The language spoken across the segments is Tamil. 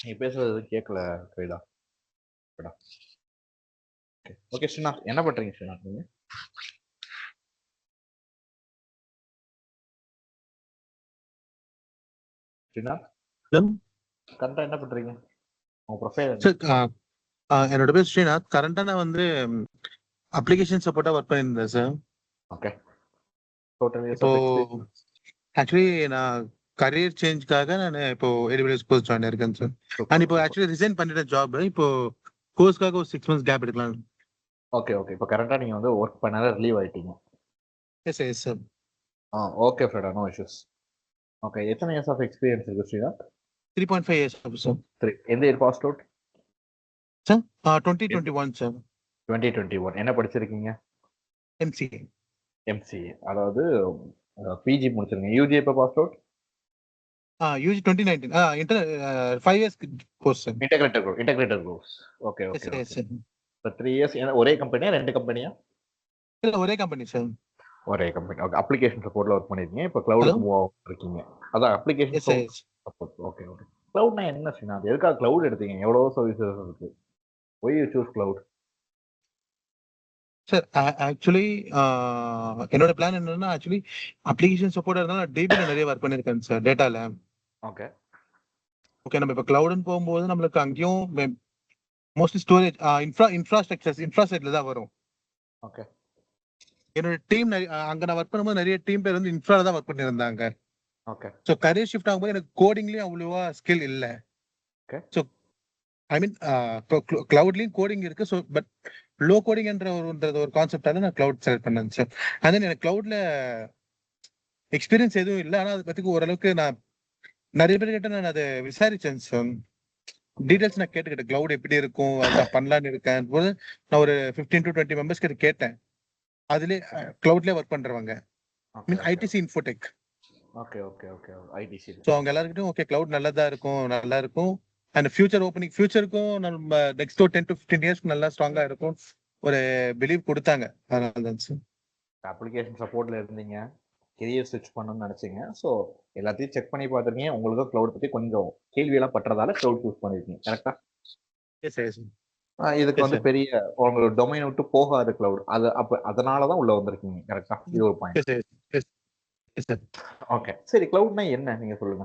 நீ பேசுறது கேட்கல கைடா. ஓகே ஸ்ரீநாத், என்ன பண்றீங்க ஸ்ரீநாத் நீங்க? ஸ்ரீநாத் கரெக்டா என்ன பண்றீங்க? உங்க ப்ரொஃபைல் என்னோட பேர் ஸ்ரீநாத். கரண்டா நான் வந்து அப்ளிகேஷன் சப்போர்ட்டா ஒர்க் பண்ணியிருந்தேன் சார். ஓகே. டோட்டல் இயர்ஸ் இப்போ ஆஃப் எக்ஸ்பீரியன்ஸ். ஆக்சுவலி நான் கரியர் சேஞ்ச்காக நான் இப்போ AWS கோர்ஸ் ஜாயின் இருக்கேன் சார். நான் இப்போ ஆக்சுவலி ரிசைன் பண்ணிட்டேன் ஜாப். இப்போ கோர்ஸ்க்காக ஒரு 6 months கேப் எடுக்கலாம். Okay okay. இப்போ கரெக்டா நீங்க வந்து ஒர்க் பண்ணாத ரிலீவ் ஆயிட்டீங்க. Yes sir. ஓகே ஃப்ரெடா, நோ இஷ்யூஸ். ஓகே, எத்தனை இயர்ஸ் ஆஃப் எக்ஸ்பீரியன்ஸ் இருக்கு ஸ்ரீநாத்? 3.5 years sir. 3. எந்த year pass out? Sir 2021 sir. 2021. என்ன படிச்சிருக்கீங்க? MCA. MCA, அதாவது பிஜி முடிச்சிருக்கீங்க. யூஜி எப்போ pass out? UG 2019. 5 years course sir. Integrated course. Okay okay okay. இப்போ 3 years ஒரே கம்பெனியா 2 கம்பெனியா? இல்ல ஒரே கம்பெனி சார். ஒரே கம்பெனி. ஓகே. அப்ளிகேஷன் சப்போர்ட்ல ஒர்க் பண்ணிருக்கீங்க. இப்போ கிளவுடுக்கு மூவ் ஆகிருக்கீங்க. அதான் அப்ளிகேஷன் சப்போர்ட். Okay okay. கிளவுட்னா என்ன ஸ்ரீநாத்? எதுக்காக கிளவுட் எடுத்தீங்க? எவ்வளோ சர்வீசஸ் இருக்கு. Why you choose cloud? Sir actually என்னோட பிளான் என்னன்னா, ஆக்சுவலி அப்ளிகேஷன் சப்போர்ட்டா இருந்தாலும் டிபில நிறைய ஒர்க் பண்ணிருக்கேன் சார், டேட்டால. Okay okay. நம்ம இப்போ கிளவுட்னு போகும்போது நம்மளுக்கு அங்கேயும் மோஸ்ட்லி ஸ்டோரேஜ் இன்ஃப்ராஸ்ட்ரக்சர்ல தான் வரும். ஓகே. என்னோட டீம் அங்க நான் ஒர்க் பண்ணும்போது நிறைய டீம் பேர் வந்து இன்ஃப்ரால தான் ஒர்க் பண்ணியிருந்தாங்க. ஓகே. ஸோ கரியர் ஷிஃப்ட் ஆகும்போது எனக்கு கோடிங்லயும் அவ்வளோவா ஸ்கில் இல்லை. ஓகே. ஸோ ஐ மீன் கிளவுட்லயும் கோடிங் இருக்கு. ஸோ பட் லோ கோடிங் என்ற ஒரு கான்செப்டால நான் கிளவுட் செலக்ட் பண்ணேன் சார். அண்ட் தென் எனக்கு கிளவுட்ல எக்ஸ்பீரியன்ஸ் எதுவும் இல்லை. ஆனால் அதை பத்தி ஓரளவுக்கு நான் நிறைய பேர் கிட்ட நான் அதை விசாரிச்சேன் சார். டீடைல்ஸ் நான் கேட்டுக்கிட்டேன், கிளவுட் எப்படி இருக்கும், அது நான் பண்ணலான்னு இருக்கேன் போது நான் ஒரு 15 to 20 மெம்பர்ஸ் கிட்ட கேட்டேன். அதுலேயே கிளவுட்லேயே ஒர்க் பண்றவங்க, mean ITC Infotech. Okay okay okay. ITC. So அவங்க எல்லாருக்கிட்டும் ஓகே கிளவுட் நல்லதா இருக்கும், நல்லா இருக்கும். அண்ட் ஃபியூச்சருக்கும் நம்ம நெக்ஸ்ட் ஒரு 10 to 15 years நல்லா ஸ்ட்ராங்கா இருக்கும் ஒரு பிலீவ் கொடுத்தாங்க. அதனால தான் சார். அப்ளிகேஷன் சப்போர்ட்ல இருந்தீங்க, கெரியர் ஸ்விட்ச் பண்ணணும்னு நினைச்சீங்க. ஸோ எல்லாத்தையும் செக் பண்ணி பார்த்துருக்கீங்க. உங்களுக்கு கிளவுட் பத்தி கொஞ்சம் கேள்வியெல்லாம் பற்றதால கிளவுட் சூஸ் பண்ணிருக்கீங்க. கரெக்டா? இதுக்கு வந்து பெரிய உங்களோட டொமைன் விட்டு போகாத கிளவுட், அது அப்ப அதனாலதான் உள்ள வந்திருக்கீங்க. கரெக்டா? இது ஒரு பாயிண்ட். ஓகே. சரி, கிளவுட்னா என்ன நீங்க சொல்லுங்க.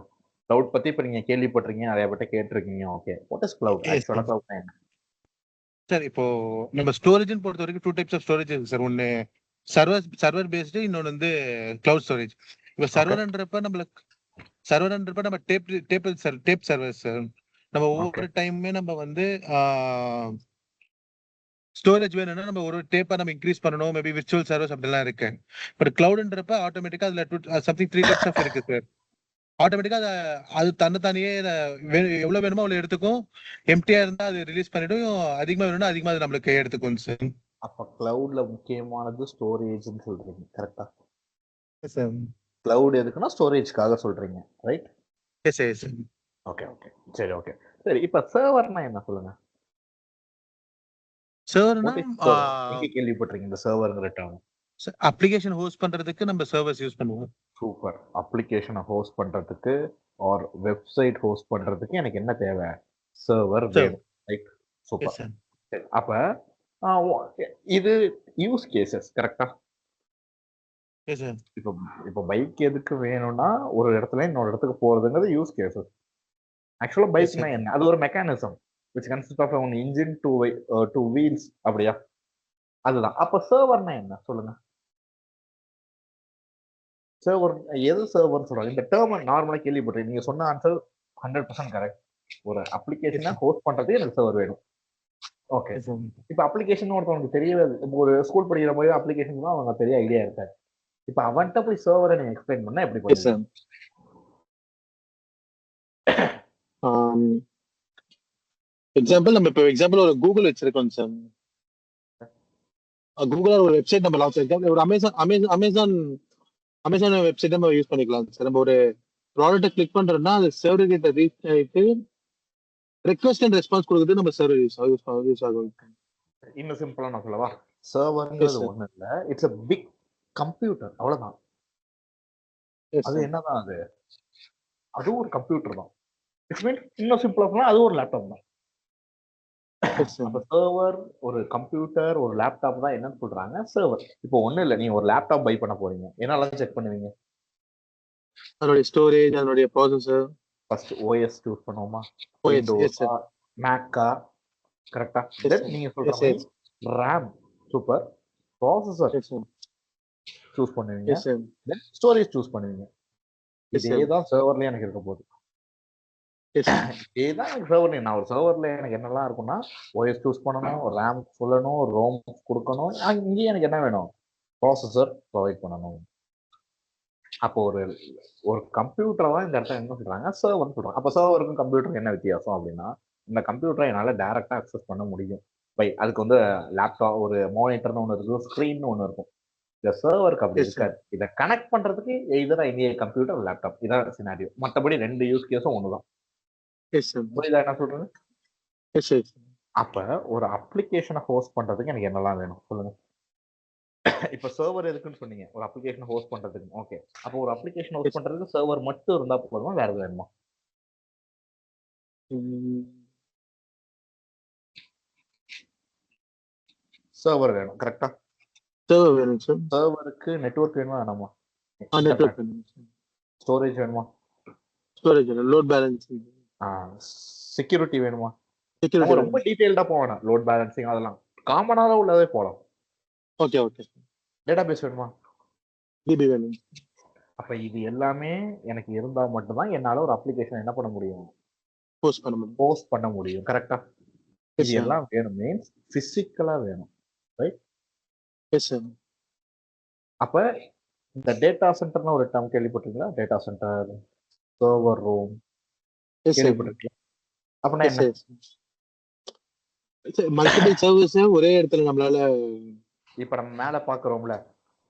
கிளவுட் பத்தி இப்ப நீங்க கேள்விப்பட்டிருக்கீங்க, நிறைய பேர்ட்ட கேட்டிருக்கீங்க. Okay, what is cloud? ஆக்சுவலா கிளவுட்னா என்ன? சார் இப்போ நம்ம ஸ்டோரேஜ்னு பொறுத்த வரைக்கும் 2 types ஆஃப் ஸ்டோரேஜ் இருக்கு சார். ஒன்னு சர்வர் பேஸ்டு, இன்னொன்று வந்து கிளவுட் ஸ்டோரேஜ். இப்போ சர்வர்ன்றப்ப நம்ம டேப் சர்வர் சார். நம்ம ஒவ்வொரு டைமுமே நம்ம வந்து ஸ்டோரேஜ் வேணும்னா நம்ம ஒரு டேப்பா நம்ம இன்க்ரீஸ் பண்ணணும். மேபி விர்ச்சுவல் சர்வர்ஸ் அப்படிலாம் இருக்கு. பட் கிளவுட்ன்றப்ப ஆட்டோமேட்டிக்கா அதுல சம்திங் 3 types ஆஃப் இருக்கு சார். ஆட்டோமேட்டிக்கா அது தன்னைத்தானியே எவ்வளவு வேணுமோ அவ்வளவு எடுத்துக்கும். எம்டியா இருந்தா அது ரிலீஸ் பண்ணிடும். அதிகமா வேணும்னா அதிகமா அது நம்மளுக்கு எடுத்துக்கும் சார். அப்ப கிளவுட்ல முக்கியமானது ஸ்டோரேஜ்னு சொல்றீங்க. கரெக்டா? சார் கிளவுட் எதுக்குன்னா ஸ்டோரேஜ்க்காக சொல்றீங்க, right? Yes yes. Okay okay. சரி ஓகே. சரி, இப்ப சர்வர்னா என்ன சொல்லுங்க. சர்வர்னா எங்க கேள்விப்பட்டிருக்கீங்க இந்த சர்வர்ங்கிற டேர்ம்? அப்ளிகேஷன் ஹோஸ்ட் பண்றதுக்கு நம்ம சர்வர்ஸ் யூஸ் பண்ணுவோம். சூப்பர். அப்ளிகேஷனை ஹோஸ்ட் பண்றதுக்கு ஆர் வெப்சைட் ஹோஸ்ட் பண்றதுக்கு எனக்கு என்ன தேவை? சர்வர் வேணும், ரைட்? சூப்பர். சரி, அப்ப இது யூஸ் கேசஸ். கரெக்டா? இப்போ பைக் எதுக்கு வேணும்னா ஒரு இடத்துல இன்னொரு இடத்துக்கு போறதுங்கிறது யூஸ் கேசஸ். ஆக்சுவலா பைக்னா என்ன? அது ஒரு mechanism which consists of an engine, two wheels. அப்படியா? அதுதான். அப்ப சர்வர்னா என்ன சொல்லுங்க. சர்வர் எது சர்வர்னு சொல்றாங்க? இந்த டேர்ம் நார்மலா கேள்விப்பட்டிருக்கீங்க. நீங்க சொன்ன ஆன்சர் 100% கரெக்ட். ஒரு அப்ளிகேஷனை ஹோஸ்ட் பண்றதுக்கு எனக்கு சர்வர் வேணும். ஓகே. இப்ப அப்ளிகேஷன் ஒருத்தவங்களுக்கு தெரியவே, ஒரு ஸ்கூல் படிக்கிற போது அப்ளிகேஷன் தான் அவங்க பெரிய ஐடியா இருக்காது. இப்ப அவன்கிட்ட போய் சர்வரை நீங்க எக்ஸ்பிளைன் பண்ணா எப்படி பண்ணுவீங்க? எக்ஸாம்பிள் நம்ம இப்போ ஒரு கூகுள் வச்சிருக்கோம் சார். கூகுள் ஒரு வெப்சைட் நம்ம லான்ச் பண்ணிருக்கோம். ஒரு அமேசான் வெப்சைட் நம்ம யூஸ் பண்ணிக்கலாம் சார். நம்ம ஒரு ப்ராடக்ட்டை கிளிக் பண்றோம்னா அது சர்வர் கிட்ட ரீச் ஆயிட்டு ரெக்வெஸ்ட் அண்ட் ரெஸ்பான்ஸ் கொடுக்குறது நம்ம சர்வர் யூஸ் ஆகும். இன்னும் சிம்பிளா நான் சொல்லவா? சர்வர்ங்கிறது ஒண்ணு இல்ல, இட்ஸ் a பிக் கம்ப்யூட்டர். அவ்வளவுதான். அது என்னதான் அது ஒரு கம்ப்யூட்டர் தான். இட்ஸ் மீன் இன்னும் சிம்பிளா சொன்னா அது ஒரு லேப்டாப் தான். Yes, sir. அப்ப சர்வர், ஒரு கம்ப்யூட்டர், ஒரு லேப்டாப் தான் என்னன்னு சொல்றாங்க சர்வர். இப்போ ஒண்ணும் இல்ல. நீங்க ஒரு லேப்டாப் பை பண்ண போறீங்க. என்னலாம் செக் பண்ணுவீங்க? அதனுடைய ஸ்டோரேஜ், அதனுடைய ப்ராசஸர், ஃபர்ஸ்ட் ஓஎஸ் சூஸ் பண்ணுவோமா? OS. Yes, விண்டோஸா, sir. மேக்கா, கரெக்ட்டா? Yes, தென் sir. நீங்க சொல்ற Yes, மாரி yes. RAM super. Processor Yes, sir. Choose பண்ணுவீங்க. Yes, sir. தென் ஸ்டோரேஜ் சூஸ் பண்ணுவீங்க. Yes, இதே sir. தான் சர்வர்லயும் எனக்கு இருக்க போகுது. Yes, sir. இதே தான் எனக்கு சர்வர்லயும். நான் ஒரு சர்வர்ல எனக்கு என்னலாம் இருக்கும்னா, ஓஎஸ் சூஸ் பண்ணணும், ரேம் சொல்லணும், ரோம் குடுக்கணும். இங்கேயும் எனக்கு என்ன வேணும்? ப்ராசஸர் ப்ரொவைட் பண்ணணும். அப்போ ஒரு ஒரு கம்ப்யூட்டர் தான் இந்த இடத்துல என்ன சொல்றாங்க சர்வர்னு சொல்றாங்க. அப்போ சர்வருக்கும் கம்ப்யூட்டருக்கு என்ன வித்தியாசம் அப்படின்னா, இந்த கம்ப்யூட்டரை என்னால டைரக்டா அக்சஸ் பண்ண முடியும். அதுக்கு வந்து லேப்டாப் ஒரு மானிட்டர்னு ஒன்று இருக்கும், ஸ்க்ரீன் ஒன்று இருக்கும். இந்த சர்வருக்கு அப்படி Yes, sir. இருக்காது. இதை கனெக்ட் பண்றதுக்கு எய்தர் ஐ கம்ப்யூட்டர், லேப்டாப். இதான் சினாரியோ. மற்றபடி 2 யூஸ் கேஸும் ஒண்ணுதான். Yes, sir. புரியுதா என்ன சொல்றது? Yes, sir. அப்ப ஒரு அப்ளிகேஷனை ஹோஸ்ட் பண்றதுக்கு எனக்கு என்னெல்லாம் வேணும் சொல்லுங்க. இப்ப சர்வர் எதுக்குன்னு சொன்னீங்க, ஒரு அப்ளிகேஷன் ஹோஸ்ட் பண்றதுக்கு. ஓகே, அப்போ ஒரு அப்ளிகேஷன் Yes. ஹோஸ்ட் பண்றதுக்கு சர்வர் மட்டும் இருந்தா போதுமா, வேற எதுவும் வேணுமா? Mm, சர்வர் வேணும், கரெக்டா? server வேணும் sir. சர்வருக்கு நெட்வொர்க் வேணுமா வேணாமா? network வேணும் sir. ஸ்டோரேஜ் வேணுமா? Storage வேணும். load balancing. செக்யூரிட்டி வேணுமா? security நம்ம ரொம்ப வேணும். டீடைல்டா போக வேணாம். லோட் பேலன்சிங் அதெல்லாம் காமனாக உள்ளதே போகலாம். Okay, okay. டேட்டாபேஸ் வேணுமா? DB வேணும். அப்ப இது எல்லாமே எனக்கு இருந்தா மட்டும்தான் என்னால ஒரு அப்ளிகேஷன் என்ன பண்ண முடியும்? post பண்ண முடியும். போஸ்ட் பண்ண முடியும், கரெக்டா? Yes, இது sir. எல்லாம் வேணும் மீன்ஸ் பிசிக்கலா வேணும், ரைட்? Yes, sir. அப்ப இந்த டேட்டா சென்டர்னு ஒரு டேர்ம் கேள்விப்பட்டிருக்கீங்களா? Data centre, server room Yes, sir. கேள்விப்பட்டிருக்கீங்களா? அப்படின்னா Yes, என்ன? yes. Sir, multiple servers ஒரே இடத்துல நம்மளால இப்ப நம்ம மேல பாக்குறோம்ல,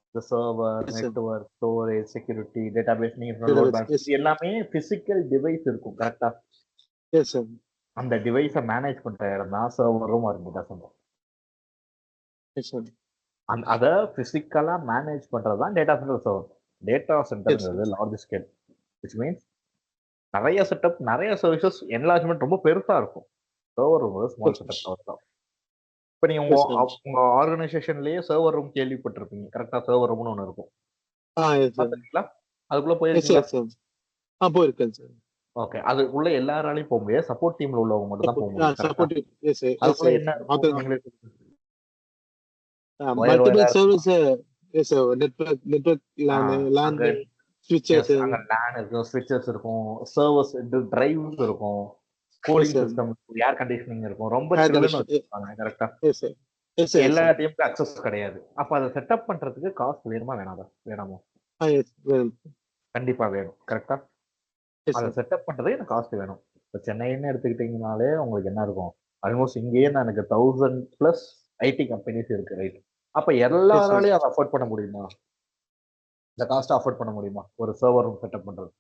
இந்த server, Yes, sir. Network, storage, security, database, நீங்க சொன்ன Database. Load balance, Yes. இது எல்லாமே பிசிக்கல் டிவைஸ் இருக்கும், கரெக்டா? Yes, sir. அந்த டிவைஸை மேனேஜ் பண்ற இடம் தான் server room or data centre. Yes, sir. அதை பிசிக்கலா மேனேஜ் பண்றது தான் data centre server. Data Yes, sir. சென்டர்ங்கிறது லார்ஜ் ஸ்கேல், விச் மீன்ஸ் நிறைய செட்டப், நிறைய சர்வீசஸ், என்லார்ஜ்மெண்ட் ரொம்ப பெருசா இருக்கும். Server room small Yes, sir. Setup தான். இப்போ நீங்க Yes, sir. உங்க ஆர்கனைசேஷன்லயே சர்வர் ரூம் கேள்விப்பட்டிருப்பீங்க, கரெக்டா? சர்வர் ரூம்னு ஒன்று இருக்கும், Yes, sir. பார்த்துருக்கீங்களா? அதுக்குள்ள Yes, போயிருக்கீங்களா? yes, sir. போயிருக்கேன் சார். ஓகே, அதுக்குள்ள எல்லாராலையும் போக முடியாது, சப்போர்ட் டீம்ல உள்ளவங்க மட்டும் தான் போக முடியும், கரெக்டா? சப்போர்ட். Yes sir. அதுக்குள்ள என்ன இருக்கும் நீங்களே multiple service. Yes sir. Network LAN அங்க ஸ்விட்சஸ். அங்க லேன் இருக்கும், ஸ்விட்சஸ் இருக்கும், சர்வர்ஸ், டிரைவ்ஸ் இருக்கும், cooling sir. System, air conditioning இருக்கும். ரொம்ப Air சில்லுன்னு condition. வச்சிருப்பாங்க, கரெக்டா? Yes sir. Yes sir. எல்லா டீமுக்கு அக்சஸ் கிடையாது. அப்ப அதை செட்டப் பண்றதுக்கு காஸ்ட் வேணுமா வேணாமா? எஸ் வேணும். கண்டிப்பா வேணும், கரெக்டா? எஸ் அதை சார். செட்டப் பண்றதுக்கு எனக்கு காஸ்ட் வேணும். இப்போ சென்னைன்னு எடுத்துக்கிட்டீங்கனாலே உங்களுக்கு என்ன இருக்கும், ஆல்மோஸ்ட் இங்கேயே நான் எனக்கு 1000+ ஐடி கம்பெனிஸ் இருக்கு, ரைட்? அப்ப எல்லாராலையும் அதை அஃபோர்ட் பண்ண முடியுமா? இந்த காஸ்ட் அஃபோர்ட் பண்ண முடியுமா ஒரு சர்வர் ரூம் செட்டப் பண்றது?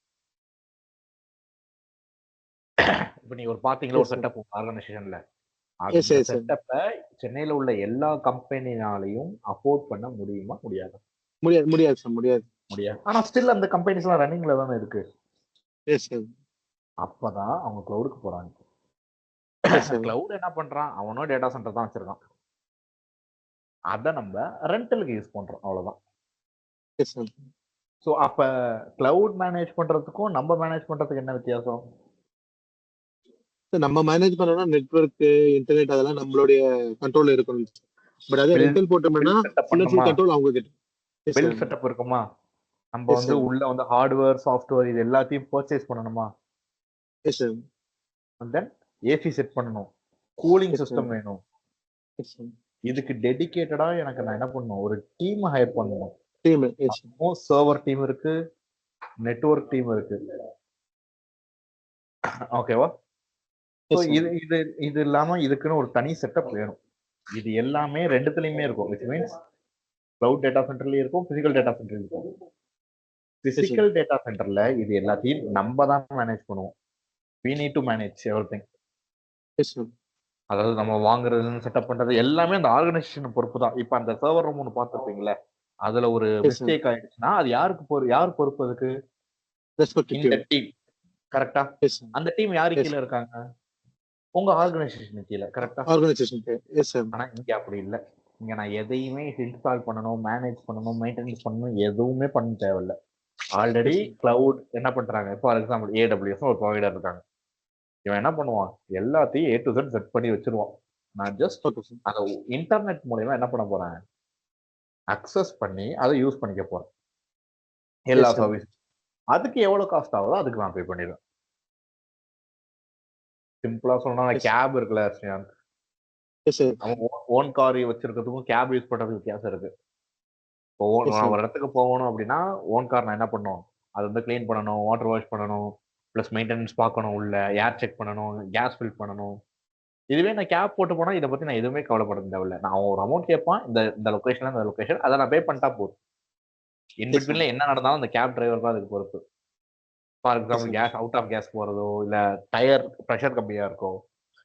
இப்ப நீங்க ஒரு பாத்தீங்களா ஒரு Yes, sir. செட்டப் ஆர்கனைசேஷன்ல, Yes, அந்த yes, sir. செட்டப்பை சென்னையில உள்ள எல்லா கம்பெனினாலையும் அஃபோர்ட் பண்ண முடியுமா முடியாது? முடியாது சார். முடியாது. ஆனா ஸ்டில் அந்த கம்பெனிஸ் எல்லாம் ரன்னிங்ல தானே இருக்கு. Yes sir. அப்பதான் அவங்க கிளவுடுக்கு போறாங்க. Yes sir. கிளவுட் என்ன பண்றான், அவனோ டேட்டா சென்டர் தான் வச்சிருக்கான், அதை நம்ம ரெண்டலுக்கு யூஸ் பண்றோம், அவ்வளவுதான். Yes sir. ஸோ அப்ப கிளவுட் மேனேஜ் பண்றதுக்கும் நம்ம மேனேஜ் பண்றதுக்கு என்ன வித்தியாசம்? சார் நம்ம மேனேஜ் பண்ணோம்னா நெட்வொர்க், இன்டர்நெட் அதெல்லாம் நம்மளுடைய கண்ட்ரோல்ல இருக்கணும். பட் அதே ரெண்டல் போட்டோம்னா செட்டப் ஃபுல் அண்ட் ஃபுல் பண்ணுமா, கண்ட்ரோல் அவங்க கிட்ட. S bill sir. செட்டப் இருக்குமா, நம்ம Yes, வந்து sir. உள்ள வந்து ஹார்ட்வேர், சாஃப்ட்வேர் இது எல்லாத்தையும் பர்ச்சேஸ் பண்ணணுமா, எஸ் சார். தென் ஏசி செட் பண்ணணும், கூலிங் Yes, sir. சிஸ்டம் வேணும். Yes sir. இதுக்கு டெடிகேட்டடா எனக்கு நான் என்ன பண்ணணும், ஒரு டீம் ஹையர் பண்ணணும். டீம். எஸ். சர்வர் டீம் இருக்கு, நெட்வொர்க் டீம் இருக்கு, ஓகேவா? So S sir. இது இது இது இல்லாம இதுக்குன்னு ஒரு தனி செட்டப் வேணும். இது எல்லாமே ரெண்டுத்துலயுமே இருக்கும், விச் மீன்ஸ் கிளவுட் டேட்டா சென்டர்லயும் இருக்கும், பிசிக்கல் டேட்டா சென்டர்லயும் இருக்கும். பிசிக்கல் டேட்டா சென்டர்ல இது எல்லாத்தையும் நம்ம தான் மேனேஜ் பண்ணுவோம். we need to manage everything. Yes sir. அதாவது நம்ம வாங்குறது, செட்டப் பண்றது எல்லாமே அந்த ஆர்கனைசேஷன் பொறுப்பு தான். இப்ப அந்த சர்வர் ரூம் ஒன்று பார்த்துருப்பீங்களே, அதுல ஒரு Yes, sir. மிஸ்டேக் ஆயிடுச்சுன்னா அது யார் பொறுப்பு? அதுக்கு ரெஸ்பெக்டிவ் இந்த டீம். டீம். கரெக்டா? Yes sir. அந்த டீம் யாரு எஸ். கீழ இருக்காங்க? உங்க ஆர்கனைசேஷன் கீழ. கரெக்டா? ஆர்கனைசேஷன் பேர். Yes sir. ஆனா இங்க அப்படி இல்ல. இங்க நான் எதையுமே இன்ஸ்டால் பண்ணணும், மேனேஜ் பண்ணணும், மெயின்டெனன்ஸ் பண்ணணும் எதுவுமே பண்ண தேவையில்ல. Already yes sir. கிளவுட் என்ன பண்றாங்க? ஃபார் எக்ஸாம்பிள் AWS ஒரு ப்ரொவைடர் இருக்காங்க. இவன் என்ன பண்ணுவான்? எல்லாத்தையும் A to Z செட் பண்ணி வச்சுருவான். நான் ஜஸ்ட் ஓகே சார். அத இன்டர்நெட் மூலியமா என்ன பண்ண போறேன்? அக்சஸ் பண்ணி அத யூஸ் பண்ணிக்க போறேன். எல்லா எஸ் சார். சர்வீஸ். அதுக்கு எவ்வளவு காஸ்ட் ஆகுதோ அதுக்கு நான் பே பண்ணிடுவேன். சிம்பிளா சொல்லணும்னா எஸ். கேப் இருக்குல்ல ஸ்ரீகாந்த். Yes sir. அவன் ஓன் கார் வச்சிருக்கிறதுக்கும் கேப் யூஸ் பண்றதுக்கும் வித்தியாசம் இருக்கு. இப்போ எஸ் நான் சார். ஒரு இடத்துக்கு போகணும் அப்படின்னா ஓன் கார் நான் என்ன பண்ணணும்? அது வந்து கிளீன் பண்ணணும், வாட்டர் வாஷ் பண்ணணும், பிளஸ் மெயின்டெனன்ஸ் பார்க்கணும், உள்ள ஏர் செக் பண்ணணும், கேஸ் ஃபில் பண்ணணும். இதுவே நான் கேப் போட்டு போனா இதை பத்தி நான் எதுவுமே கவலைப்பட தேவையில்ல. நான் ஒரு அமௌண்ட் கேட்பான், இந்த இந்த லொகேஷன்ல இந்த லொகேஷன், அதை நான் பே பண்ணிட்டா போதும். In yes sir. பிட்வீன்ல என்ன நடந்தாலும் அந்த கேப் டிரைவர் தான் அதுக்கு பொறுப்பு. ஃபார் எஸ் example sir. Gas out of gas போறதோ, இல்ல டயர் ப்ரெஷர் கம்மியா இருக்கோ,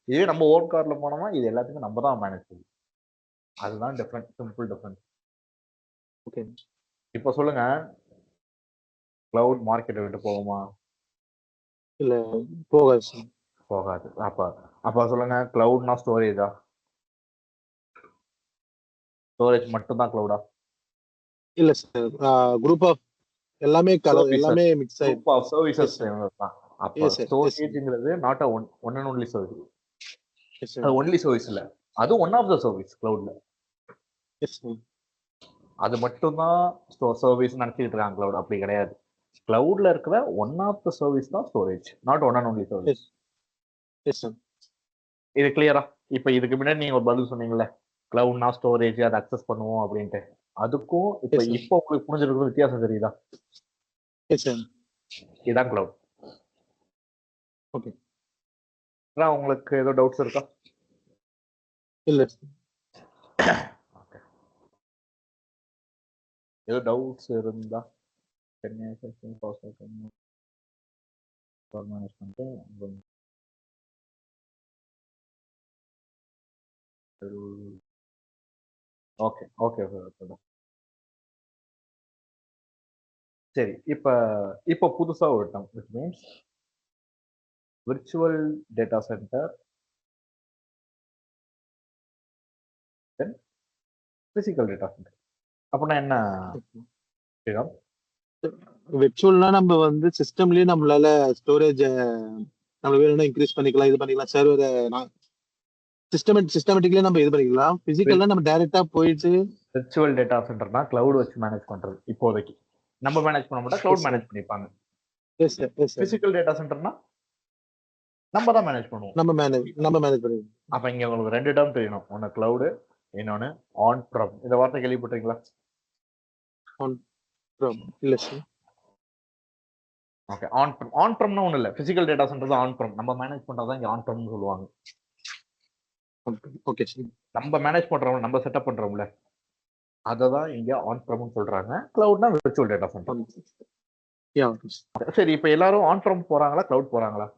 இதுவே நம்ம ஓன் கார்ல போனோம்னா இது எல்லாத்துக்கும் நம்ம தான் மேனேஜ் பண்ணணும். அதுதான் டிஃபரெண்ட், சிம்பிள் டிஃபரெண்ட். ஓகே. இப்போ சொல்லுங்க, கிளவுட் மார்க்கெட்டை விட்டு போகுமா? இல்ல போகாது சார். போகாது. அப்ப அப்ப சொல்லுங்க, கிளவுட்னா ஸ்டோரேஜா? ஸ்டோரேஜ் மட்டும் தான் கிளவுடா? இல்ல சார். குரூப் ஆஃப் எல்லாமே சர்வீசஸ், எல்லாமே மிக்ஸ் குரூப் ஆயிருக்கு. Of services yes sir. தான். அப்ப எஸ் சார். Yes sir. ஸ்டோரேஜ்ங்கிறது not a one and only service. Yes sir. அது ஒன்லி சர்வீஸ் இல்ல. அது ஒன் ஆஃப் த சர்வீஸ் கிளவுட்ல. Yes sir. அது மட்டும் தான் சர்வீஸ் நினைச்சிட்டு இருக்காங்க கிளவுட். அப்படி கிடையாது. கிளவுட்ல இருக்கிற ஒன் ஆஃப் த சர்வீஸ் தான் storage, not one and only service. Yes. Yes sir. இது கிளியரா? இப்ப இதுக்கு முன்னாடி நீங்க ஒரு பதில் சொன்னீங்கல்ல, கிளவுட்னா ஸ்டோரேஜ், அதை அக்சஸ் பண்ணுவோம் அப்படின்ட்டு. அதுக்கும் இப்ப எஸ் சார். இப்போ உங்களுக்கு புரிஞ்சிருக்கிறது வித்தியாசம் தெரியுதா? Yes sir. இதுதான் கிளவுட். ஓகே. உங்களுக்கு ஏதோ டவுட்ஸ் இருக்கா? இல்ல சார். ஏதோ டவுட்ஸ் இருந்தா ஓகே ஓகே ஓகே. சரி, இப்ப இப்ப புதுசா ஒரு term which means virtual data center then physical data center. அப்படின்னா என்ன ஸ்ரீராம்? விர்ச்சுவல்னா நம்ம வந்து சிஸ்டம்லயே நம்மளால ஸ்டோரேஜ் நம்ம வேணும்னா இன்க்ரீஸ் பண்ணிக்கலாம், இது பண்ணிக்கலாம். சர்வர் சிஸ்டமேட்டிக்கலயே நம்ம இது பண்ணிக்கலாம். பிசிக்கல்னா நம்ம டைரக்டா போயிட்டு விர்ச்சுவல் டேட்டா சென்டர்னா கிளவுட் வச்சு மேனேஜ் பண்றது. இப்போதைக்கு நம்ம மேனேஜ் பண்ண மாட்டோம், கிளவுட் எஸ் சார். மேனேஜ் பண்ணிப்பாங்க. Yes sir. Yes sir. Physical data சென்டர்னா நம்ம தான் மேனேஜ் பண்ணுவோம். நம்ம மேனேஜ் பண்ணுவோம். அப்ப இங்க உங்களுக்கு ரெண்டு டேர்ம் தெரியணும். ஒன்னு கிளவுடு, இன்னொன்னு ஆன் ப்ரம். இந்த வார்த்தை கேள்விப்பட்டிருக்கீங்களா? இல்ல சார். ஓகே. ஆன் ப்ரம்னா ஒண்ணு இல்ல. பிசிக்கல் டேட்டா சென்டர் தான் ஆன் ப்ரம். நம்ம மேனேஜ் பண்றதா இங்க ஆன் ப்ரம்னு சொல்லுவாங்க. Okay sir. நம்ம மேனேஜ் பண்றோம், நம்ம செட்டப் பண்றோம்ல, அததான் இங்க ஆன் ப்ரம்னு சொல்றாங்க. கிளவுட்னா விர்ச்சுவல் டேட்டா சென்டர். யா. சரி, இப்ப எல்லாரும் ஆன் ப்ரம் போறாங்களா, கிளவுட் போறாங்களா?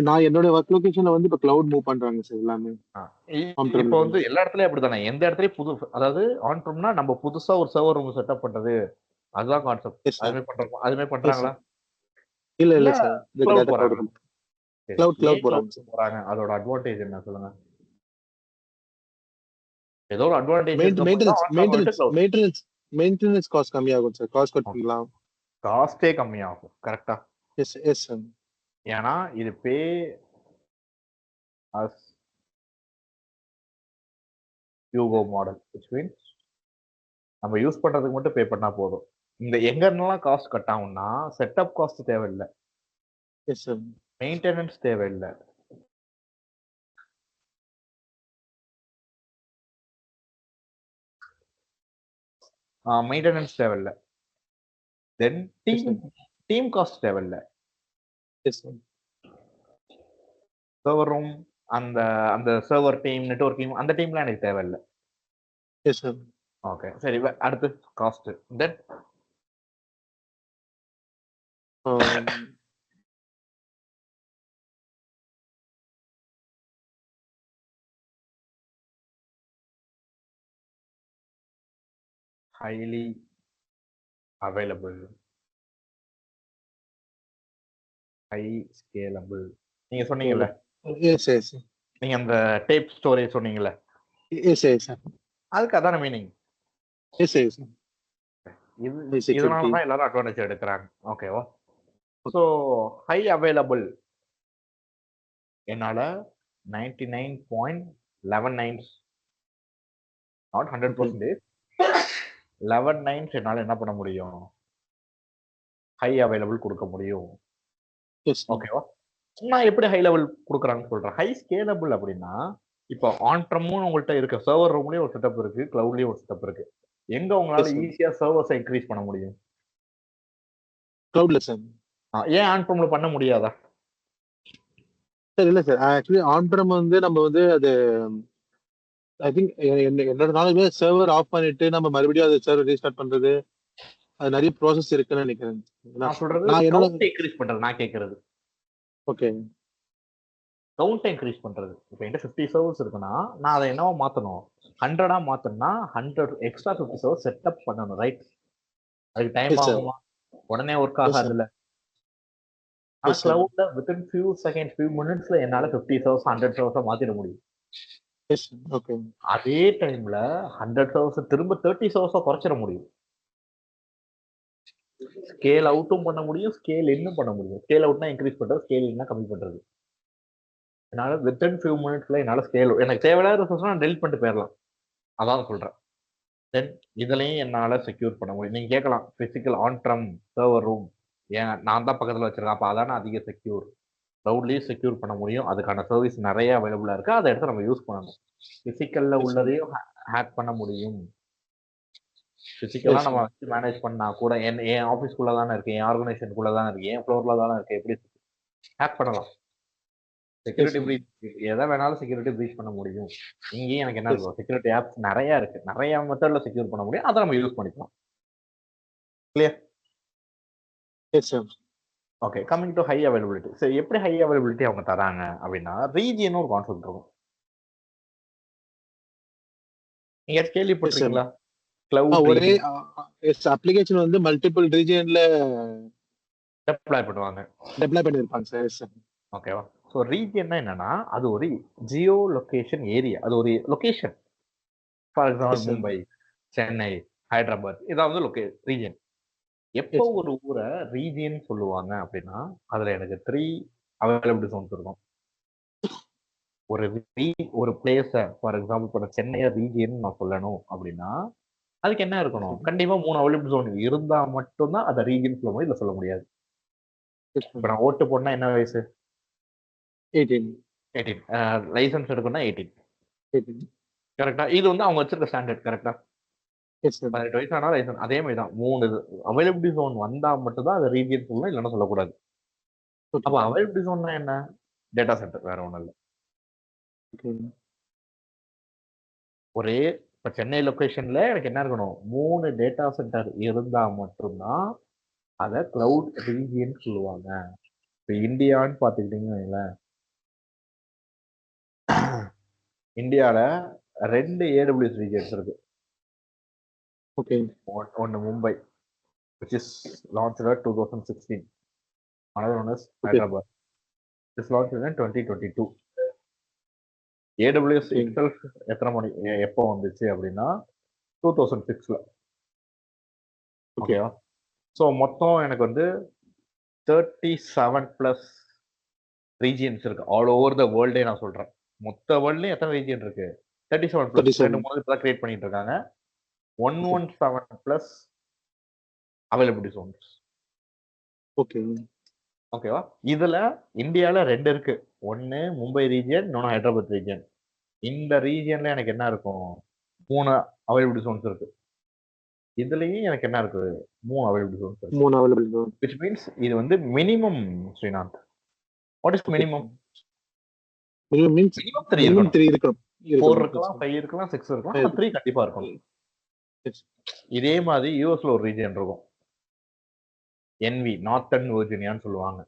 நான் என்னோட ஒர்க் லொகேஷன்ல வந்து இப்ப கிளவுட் மூவ் பண்றாங்க சார் எல்லாமே. இப்போ வந்து எல்லா இடத்துலயும் அப்படித்தானே. எந்த இடத்துலயும் புது, அதாவது ஆன் ப்ரம்னா நம்ம புதுசா ஒரு சர்வர் ரூம் செட்டப் பண்றது, அதுதான் கான்செப்ட். Yes sir. அதுமே பண்றாங்களா? இல்ல இல்ல சார். கிளவுட் போறாங்க. கிளவுட் போறாங்க சார். போறாங்க. அதோட அட்வான்டேஜ் என்ன சொல்லுங்க? ஏதோ ஒரு அட்வான்டேஜ் இருக்க. மெயின்டெனன்ஸ் காஸ்ட் கம்மியாகும் சார். காஸ்ட் கட் பண்ணலாம். காஸ்டே கம்மியாகும். கரெக்டா? Yes yes sir. ஏன்னா இது pay as you go model, which means நம்ம யூஸ் பண்றதுக்கு மட்டும் பே பண்ணா போதும். இந்த எங்க இருந்தெல்லாம் காஸ்ட் கட் ஆகும்னா, செட்டப் காஸ்ட் தேவையில்லை, எஸ் சார். மெயின்டெனன்ஸ் தேவையில்லை, மெயின்டெனன்ஸ் தேவையில்லை, தென் டீம் காஸ்ட் தேவையில்லை. Yes sir. சர்வர் ரூம், அந்த அந்த சர்வர் டீம், நெட்வொர்க் டீம், அந்த டீம்லாம் எனக்கு தேவையில்லை. Yes sir. ஓகே, சரி. அடுத்து காஸ்ட். தென் highly available. High scalable. நீங்க சொன்னீங்கல்ல, எஸ் எஸ் நீங்க அந்த டேப் ஸ்டோரேஜ் சொன்னீங்கல்ல, எஸ் எஸ் அதுக்கு அதான மீனிங். எஸ் எஸ் இது செக்யூரிட்டி. இதனாலதான் எல்லாரும் அட்வான்டேஜ் எடுக்கிறாங்க. ஓகேவா? ஸோ ஹை அவைலபிள் என்னால 99.19 நாட் 100%, 11 என்னால என்ன பண்ண முடியும், ஹை அவைலபிள் கொடுக்க முடியும். எஸ் ஓகேவா? நான் எப்படி ஹை லெவல் கொடுக்குறாங்கன்னு சொல்றேன். ஹை ஸ்கேலபிள் அப்படின்னா, இப்போ ஆன்-பிரமும் உங்கள்கிட்ட இருக்க சர்வர் ரூம்லயும் ஒரு செட்டப் இருக்கு, கிளவுட்லயும் ஒரு செட்டப் இருக்கு. எங்க உங்களால Yes, sir. ஈஸியா சர்வர்ஸை இன்க்ரீஸ் பண்ண முடியும்? கிளவுட்ல சார். ஏன் ஆன்-பிரம்ல பண்ண முடியாதா? சார் இல்ல சார், ஆக்சுவலி ஆன்-பிரம் வந்து நம்ம வந்து அது ஐ திங்க் என்னோட நாளுமே சர்வர் ஆஃப் பண்ணிட்டு நம்ம மறுபடியும் அதை சர்வர் ரீஸ்டார்ட் பண்றது, அது நிறைய ப்ராசஸ் இருக்குன்னு நினைக்கிறேன். நான் சொல்றது நான் என்னோட கவுண்ட் இன்க்ரீஸ் பண்றது. நான் கேட்கறது ஓகே கவுண்ட் இன்க்ரீஸ் பண்றது. இப்போ என்கிட்ட 50 சர்வர்ஸ் இருக்குன்னா, நான் அதை என்னவா மாத்தணும், 100 மாத்தணும்னா 100 எக்ஸ்ட்ரா 50 சர்வர்ஸ் செட்டப் பண்ணணும், ரைட்? அதுக்கு டைம் Yes, sir. ஆகுமா? உடனே ஒர்க் Yes, sir. ஆகாதுல்ல. ஆனா Yes, sir. கிளவுட்ல வித்தின் ஃபியூ செகண்ட்ஸ், ஃபியூ மினிட்ஸ்ல என்னால 50 சர்வர்ஸ் 100 சர்வர்ஸா மாத்திட முடியும். எஸ் ஓகே அதே டைம்ல 100 சர்வர்ஸ் திரும்ப 30 சர்வர்ஸா குறைச்சிட முடியும். ஸ்கேல் அவுட்டும் பண்ண முடியும், ஸ்கேல் இன்னும் பண்ண முடியும். ஸ்கேல் அவுட்னா இன்க்ரீஸ் பண்றது, ஸ்கேல் இன்னும் கம்மி பண்றது. என்னால வித்தின் ஃபியூ மினிட்ஸ்ல என்னால ஸ்கேல், எனக்கு தேவையில்லாத ரிசோர்ஸ் நான் டெலிட் பண்ணிட்டு போயிடலாம். அதான் சொல்றேன். தென் இதுலயும் என்னால செக்யூர் பண்ண முடியும். நீங்க கேட்கலாம், பிசிக்கல் ஆன்-பிரம் சர்வர் ரூம் ஏன் நான் தான் பக்கத்துல வச்சிருக்கேன், அப்ப அதான அதிக செக்யூர். கிளவுட்லயும் செக்யூர் பண்ண முடியும், அதுக்கான சர்வீஸ் நிறைய அவைலபிளா இருக்கு, அதை எடுத்து நம்ம யூஸ் பண்ணணும். பிசிக்கல்ல உள்ளதையும் ஹேக் பண்ண முடியும். பிசிக்கலா நம்ம வச்சு மேனேஜ் பண்ணா கூட என் ஆஃபீஸ்க்குள்ள தானே இருக்கு, என் ஆர்கனைசேஷனுக்குள்ள தானே இருக்கு, என் ஃப்ளோர்ல தானே இருக்கு, எப்படி ஹேக் பண்ணலாம்? செக்யூரிட்டி பிரீச், எதை வேணாலும் செக்யூரிட்டி பிரீச் பண்ண முடியும். இங்கேயும் எனக்கு என்ன இருக்கும், செக்யூரிட்டி ஆப்ஸ் நிறைய இருக்கு, நிறைய மெத்தட்ல செக்யூர் பண்ண முடியும், அதை நம்ம யூஸ் பண்ணிக்கலாம். Clear? S sir. Okay, coming to high availability. சரி, எப்படி ஹை அவைலபிலிட்டி அவங்க தராங்க அப்படின்னா, ரீஜியன் ஒரு கான்செப்ட் இருக்கும். நீங்க கேள்விப்பட்டிருக்கீங்களா? கிளவுட் ஒரே அப்ளிகேஷன் வந்து மல்டிபிள் ரீஜியன்ல டெப்ளாய் பண்ணுவாங்க, டெப்ளாய் பண்ணிருப்பாங்க சார். Yes sir. ஓகேவா? ஸோ ரீஜியன்னா என்னன்னா, அது ஒரு ஜியோ லொகேஷன் ஏரியா, அது ஒரு location. For example Mumbai, Chennai, Hyderabad, இதான் வந்து ரீஜியன். எப்போ ஒரு ஊரை ரீஜியன் சொல்லுவாங்க அப்படின்னா, அதுல எனக்கு 3 அவைலபிலிட்டி ஜோன்ஸ் இருக்கும். ஒரு பிளேஸ ஃபார் எக்ஸாம்பிள் இப்போ சென்னையை ரீஜியன் நான் சொல்லணும் அப்படின்னா, அதுக்கு என்ன இருக்கணும், கண்டிப்பா 3 அவைலபிலிட்டி ஜோன் இருந்தா மட்டும்தான் அதை ரீஜியன் சொல்ல முடியும், இல்ல சொல்ல முடியாது. இப்போ நான் ஓட்டு போடனா என்ன வயசு? 18. லைசன்ஸ் எடுக்கணும்னா 18. கரெக்டா? இது வந்து அவங்க வச்சிருக்க ஸ்டாண்டர்ட். கரெக்டா? 18 வயசு ஆனா லைசன்ஸ். அதே மாதிரி தான் 3 அவைலபிலிட்டி ஜோன் வந்தா மட்டும்தான் அதை ரீஜியன் சொல்லணும், இல்லைன்னா சொல்லக்கூடாது. அப்ப அவைலபிலிட்டி ஜோன்னா என்ன? டேட்டா சென்டர், வேற ஒண்ணும் இல்லை. ஒரே இப்ப சென்னை லொகேஷன்ல எனக்கு என்ன இருக்கணும், 3 டேட்டா சென்டர் இருந்தா மட்டும்தான் அதை கிளவுட் ரீஜியன் சொல்லுவாங்க. இப்ப இந்தியான்னு பாத்துக்கிட்டீங்கன்னு வைங்களேன், இந்தியால 2 AWS ரீஜியன்ஸ் இருக்கு. ஓகே. ஒன்னு Mumbai, which is launched at 2016. another one is Hyderabad, this launched in 2022. AWS itself எத்தனை மணி எப்போ வந்துச்சு அப்படின்னா 2006ல. ஓகேவா? ஸோ மொத்தம் எனக்கு வந்து 37+ ரீஜியன்ஸ் இருக்கு, ஆல் ஓவர் த வேர்ல்டே. நான் சொல்றேன், மொத்த வேர்ல்ட்லயும் எத்தனை ரீஜியன் இருக்கு? 37+. 2 இப்பதான் கிரியேட் பண்ணிட்டு இருக்காங்க. 117+ அவைலபிலிட்டி ஜோன்ஸ். ஓகே. ஓகேவா? இதுல இந்தியால 2 இருக்கு, ஒன்னு மும்பை ரீஜியன், இன்னொன்னு ஹைதராபாத் ரீஜியன். இந்த ரீஜியன்ல எனக்கு என்ன இருக்கும், 3 அவைலபிலிட்டி ஜோன்ஸ் இருக்கு. இதுலயும் எனக்கு என்ன இருக்கு, 3 அவைலபிலிட்டி ஜோன்ஸ் இருக்கு. 3 அவைலபிலிட்டி ஜோன். which means இது வந்து minimum. Srinath, what is minimum? Minimum means minimum 3 இருக்கும். 4 இருக்கலாம், 5 இருக்கலாம், 6 இருக்கலாம், 3 கண்டிப்பா இருக்கும். இதே மாதிரி யூஎஸ்ல ஒரு ரீஜியன் இருக்கும், NV, நார்த்தன் வெர்ஜினியான்னு சொல்லுவாங்க.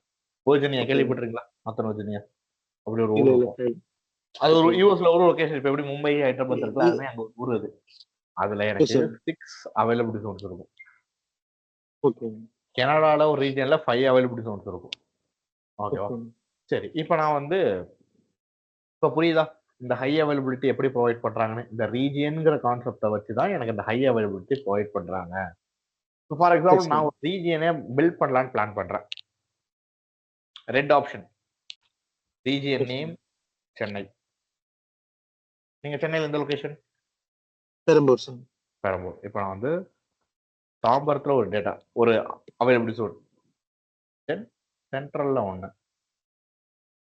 வெர்ஜினியா கேள்விப்பட்டிருக்கீங்களா? நார்த்தன் வெர்ஜினியா அப்படி ஒரு ஊர் இருக்கும். அது ஒரு யூஎஸ்ல ஒரு லொகேஷன். இப்ப எப்படி மும்பை, ஹைதராபாத் இருக்குல்ல, அதுவே அங்க ஒரு ஊர் அது. அதுல எனக்கு 6 அவைலபிலிட்டி ஜோன்ஸ் இருக்கும். ஓகே. கனடால ஒரு ரீஜியன்ல 5 அவைலபிலிட்டி ஜோன்ஸ் இருக்கும். ஓகேவா? சரி. இப்ப நான் வந்து இப்ப புரியுதா? இந்த ஹை அவைலபிலிட்டி எப்படி ப்ரொவைட் பண்றாங்கன்னு. இந்த ரீஜியன்ங்கிற கான்செப்ட்ட வச்சு தான் எனக்கு இந்த ஹை அவைலபிலிட்டி ப்ரொவைட் பண்றாங்க. ஃபார் எக்ஸாம்பிள் நான் ஒரு ரீஜியனே பில்ட் பண்ணலான்னு பிளான் பண்றேன். 2 ஆப்ஷன். Region name Chennai. நீங்க சென்னையில எந்த லொகேஷன்? பெரம்பூர் சார். பெரம்பூர். இப்ப நான் வந்து தாம்பரத்துல ஒரு டேட்டா ஒரு அவைலபிலிட்டி சோர்ஸ். தென் சென்ட்ரல்ல 1,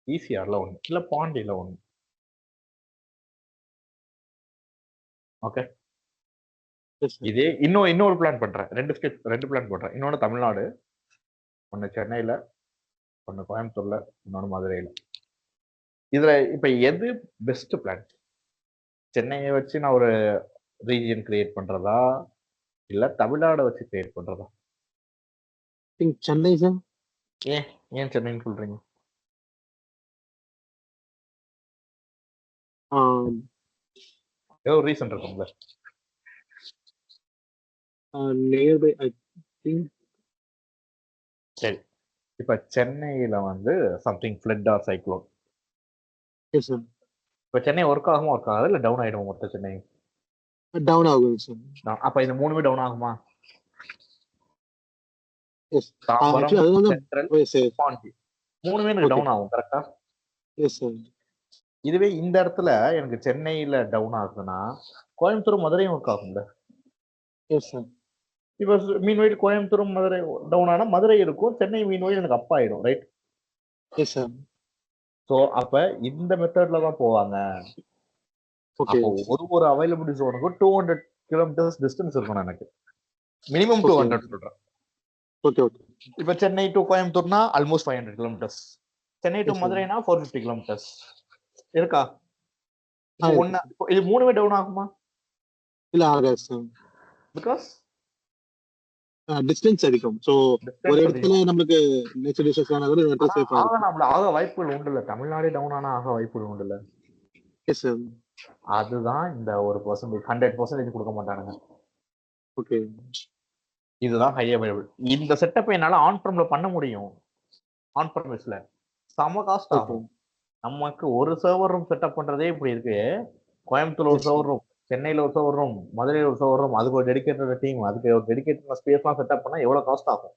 ஈசிஆர்ல 1, இல்ல பாண்டியில 1. ஓகே. இதே இன்னொரு பிளான் பண்றேன். 2 பிளான் பண்றேன். இன்னொன்னு தமிழ்நாடு, 1 சென்னையில, 1 கோயம்புத்தூர்ல, இன்னொன்னு மதுரையில. இதுல இப்ப எது பெஸ்ட் பிளான்? சென்னையை வச்சு நான் ஒரு ரீஜியன் கிரியேட் பண்றதா, இல்ல தமிழ்நாடு வச்சு கிரியேட் பண்றதா? சென்னை சார். ஏன் சென்னைன்னு சொல்றீங்க? ஏதோ ரீசன் இருக்கும்ல. Nearby I think. சரி. இப்ப சென்னையில வந்து something flood or cyclone. Yes sir. இப்ப சென்னை ஒர்க் ஆகுமா ஒர்க் ஆகாது இல்ல டவுன் ஆயிடுமா மொத்த சென்னை? டவுன் ஆகும் சார். அப்ப இந்த 3மே டவுன் ஆகுமா? எஸ். தாம்பரம், ஆக்சுவலி அதுதான் சென்ட்ரல், சார். பாண்டி 3மே எனக்கு டவுன் ஆகும். கரெக்டா? Yes sir. இதுவே இந்த இடத்துல எனக்கு சென்னையில டவுன் ஆகுதுன்னா கோயம்புத்தூர் மதுரையும் ஒர்க் ஆகும்ல. S sir. இப்ப மீன்வெயில் கோயம்புத்தூரும் மதுரை டவுன் ஆனா மதுரை இருக்கும், சென்னை மீன்வெயில் எனக்கு அப் ஆயிடும். ரைட்? Yes sir. சோ அப்ப இந்த மெத்தட்ல தான் போவாங்க. அப்போ ஒரு அவைலபிலிட்டி ஜோனுக்கு 200 கிலோமீட்டர்ஸ் டிஸ்டன்ஸ் இருக்கணும் எனக்கு. மினிமம் 200 சொல்றேன். ஓகே. இப்ப சென்னை டு கோயம்புத்தூர்னா ஆல்மோஸ்ட் 500 கிலோமீட்டர்ஸ். சென்னை டு மதுரைனா 450 கிலோமீட்டர்ஸ் இருக்கா? இது 3மே டவுன் ஆகுமா? இல்ல ஆகாது சார். பிகாஸ் டிஸ்டன்ஸ் அதிகம். சோ ஒரு இடத்துல நமக்கு நேச்சர் டிசாஸ்டர் ஆனா கூட இடத்துல சேஃபா இருக்கும். நம்மள ஆக வாய்ப்புகள் உண்டு இல்ல. தமிழ்நாடு டவுன் ஆனா ஆக வாய்ப்புகள் உண்டு இல்ல. Yes sir. அதுதான் இந்த ஒரு பர்சன்டேஜ் 100% கொடுக்க மாட்டானுங்க. ஓகே. இதுதான் ஹை அவைலபிள். இந்த செட்டப் என்னால ஆன் பிரம்ல பண்ண முடியும். ஆன் பிரமிஸ்ல சம காஸ்ட் ஆகும். நமக்கு ஒரு சர்வர் ரூம் செட்டப் பண்றதே இப்படி இருக்கு. கோயம்புத்தூர்ல ஒரு சர்வர் ரூம், சென்னையில ஒரு சர்வர் ரூம், மதுரையில ஒரு சர்வர் ரூம், அதுக்கு ஒரு டெடிகேட்டட் டீம், அதுக்கு ஒரு டெடிகேட்டட் ஸ்பேஸ்லாம் செட்டப் பண்ணா எவ்வளவு காஸ்ட் ஆகும்?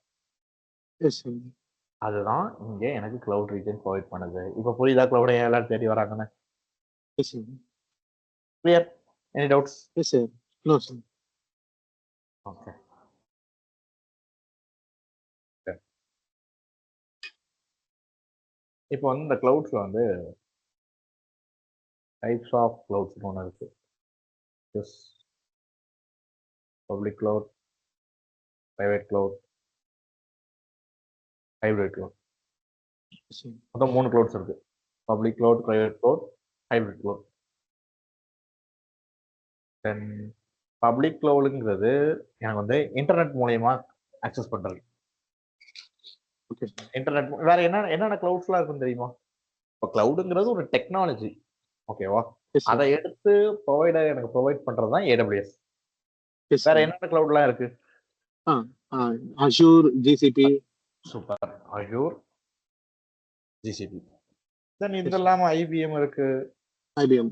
அதுதான் இங்க எனக்கு கிளவுட் ரீஜன் ப்ரொவைட் பண்ணுது. இப்ப புரியுதா கிளவுட் எல்லாரும் தேடி வராங்கன்னு? Clear? Any doubts? Yes sir. No sir. Okay. இப்போ வந்து இந்த கிளவுட்ஸ்ல வந்து டைப்ஸ் ஆஃப் கிளவுட்ஸ் ஒன்று இருக்கு. Public cloud, private cloud, hybrid cloud. மொத்தம் 3 கிளவுட்ஸ் இருக்கு. Public cloud, private cloud, hybrid cloud. Then public கிளவுடுங்கிறது எனக்கு வந்து இன்டர்நெட் மூலியமா ஆக்சஸ் பண்றது. இன்டர்நெட் வேற என்னென்ன கிளவுட்ஸ்லாம் இருக்குன்னு தெரியுமா? இப்போ கிளவுடுங்கிறது ஒரு டெக்னாலஜி. ஓகேவா? அதை எடுத்து எனக்கு ப்ரொவைட் பண்றது தான் AWS. வேற என்னென்ன கிளவுட்லாம் இருக்கு? Azure, GCP. Super. Azure, GCP. தென் இது இல்லாம IBM இருக்கு. IBM.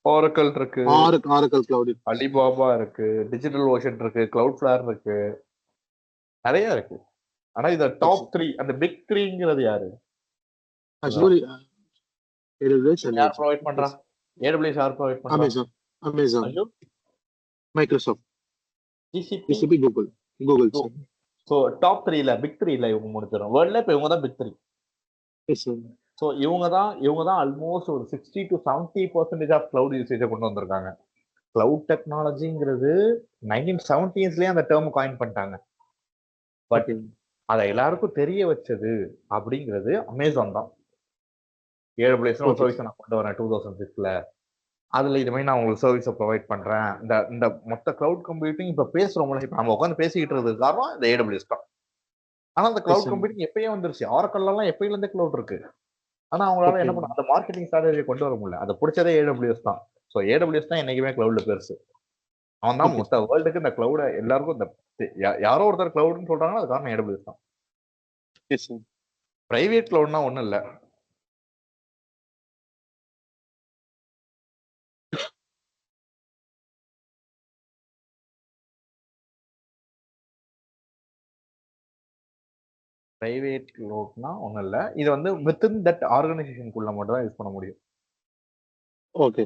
Oracle இருக்கு. Oracle Cloud. Alibaba இருக்கு. டிஜிட்டல் ஓஷன் இருக்கு. Cloudflare இருக்கு. நிறைய இருக்கு. ஆனா இந்த டாப் 3 அந்த பிக் 3ங்கிறது யாரு? அஷூர், AWS யார் ப்ரொவைட் பண்றா? AWS யார் ப்ரொவைட் பண்றா? Amazon, Azure, Microsoft, GCP, Google. So top 3ல பிக் 3ல இவங்க 3 பேரும். வேர்ல்ட்ல இப்ப இவங்க தான் பிக் 3. Yes sir. சோ இவங்க தான் ஆல்மோஸ்ட் ஒரு 60 to 70% ஆஃப் கிளவுட் யூசேஜை கொண்டு வந்திருக்காங்க. கிளவுட் டெக்னாலஜிங்கிறது 1970ஸ்லயே அந்த டேர்ம் காயின் பண்ணிட்டாங்க. பட் அதை எல்லாருக்கும் தெரிய வச்சது அப்படிங்கிறது அமேசான் தான். AWS ஒரு சர்வீஸ் நான் கொண்டு வரேன் 2006ல. அதுல இது மாதிரி நான் உங்களுக்கு சர்வீஸை ப்ரொவைட் பண்றேன். இந்த மொத்த கிளவுட் கம்ப்யூட்டிங் இப்ப பேசுறோம்ல, இப்ப நம்ம உட்காந்து பேசிக்கிட்டு இருக்கிறது காரணம் இந்த AWS தான். ஆனா அந்த கிளவுட் கம்ப்யூட்டிங் எப்பயே வந்துருச்சு. ஆரக்கல்லாம் எப்பயில இருந்தே கிளவுட் இருக்கு. ஆனா அவங்களால என்ன பண்ண அந்த மார்க்கெட்டிங் ஸ்ட்ராட்டஜி கொண்டு வர முடியல. அதை பிடிச்சதே AWS தான். ஸோ AWS தான் என்னைக்குமே கிளவுட்ல பெருசு. அவன் தான் மொத்த வேர்ல்டுக்கு இந்த கிளவுட எல்லாருக்கும் இந்த யாரோ ஒருத்தர் கிளவுட்னு சொல்றாங்கன்னா அது காரணம் AWS தான். பிரைவேட் கிளவுட்னா ஒண்ணும் இல்ல. பிரைவேட் கிளவுட்னா ஒண்ணும் இல்ல. இது வந்து வித்தின் தட் ஆர்கனைசேஷனுக்குள்ள மட்டும் தான் யூஸ் பண்ண முடியும். ஓகே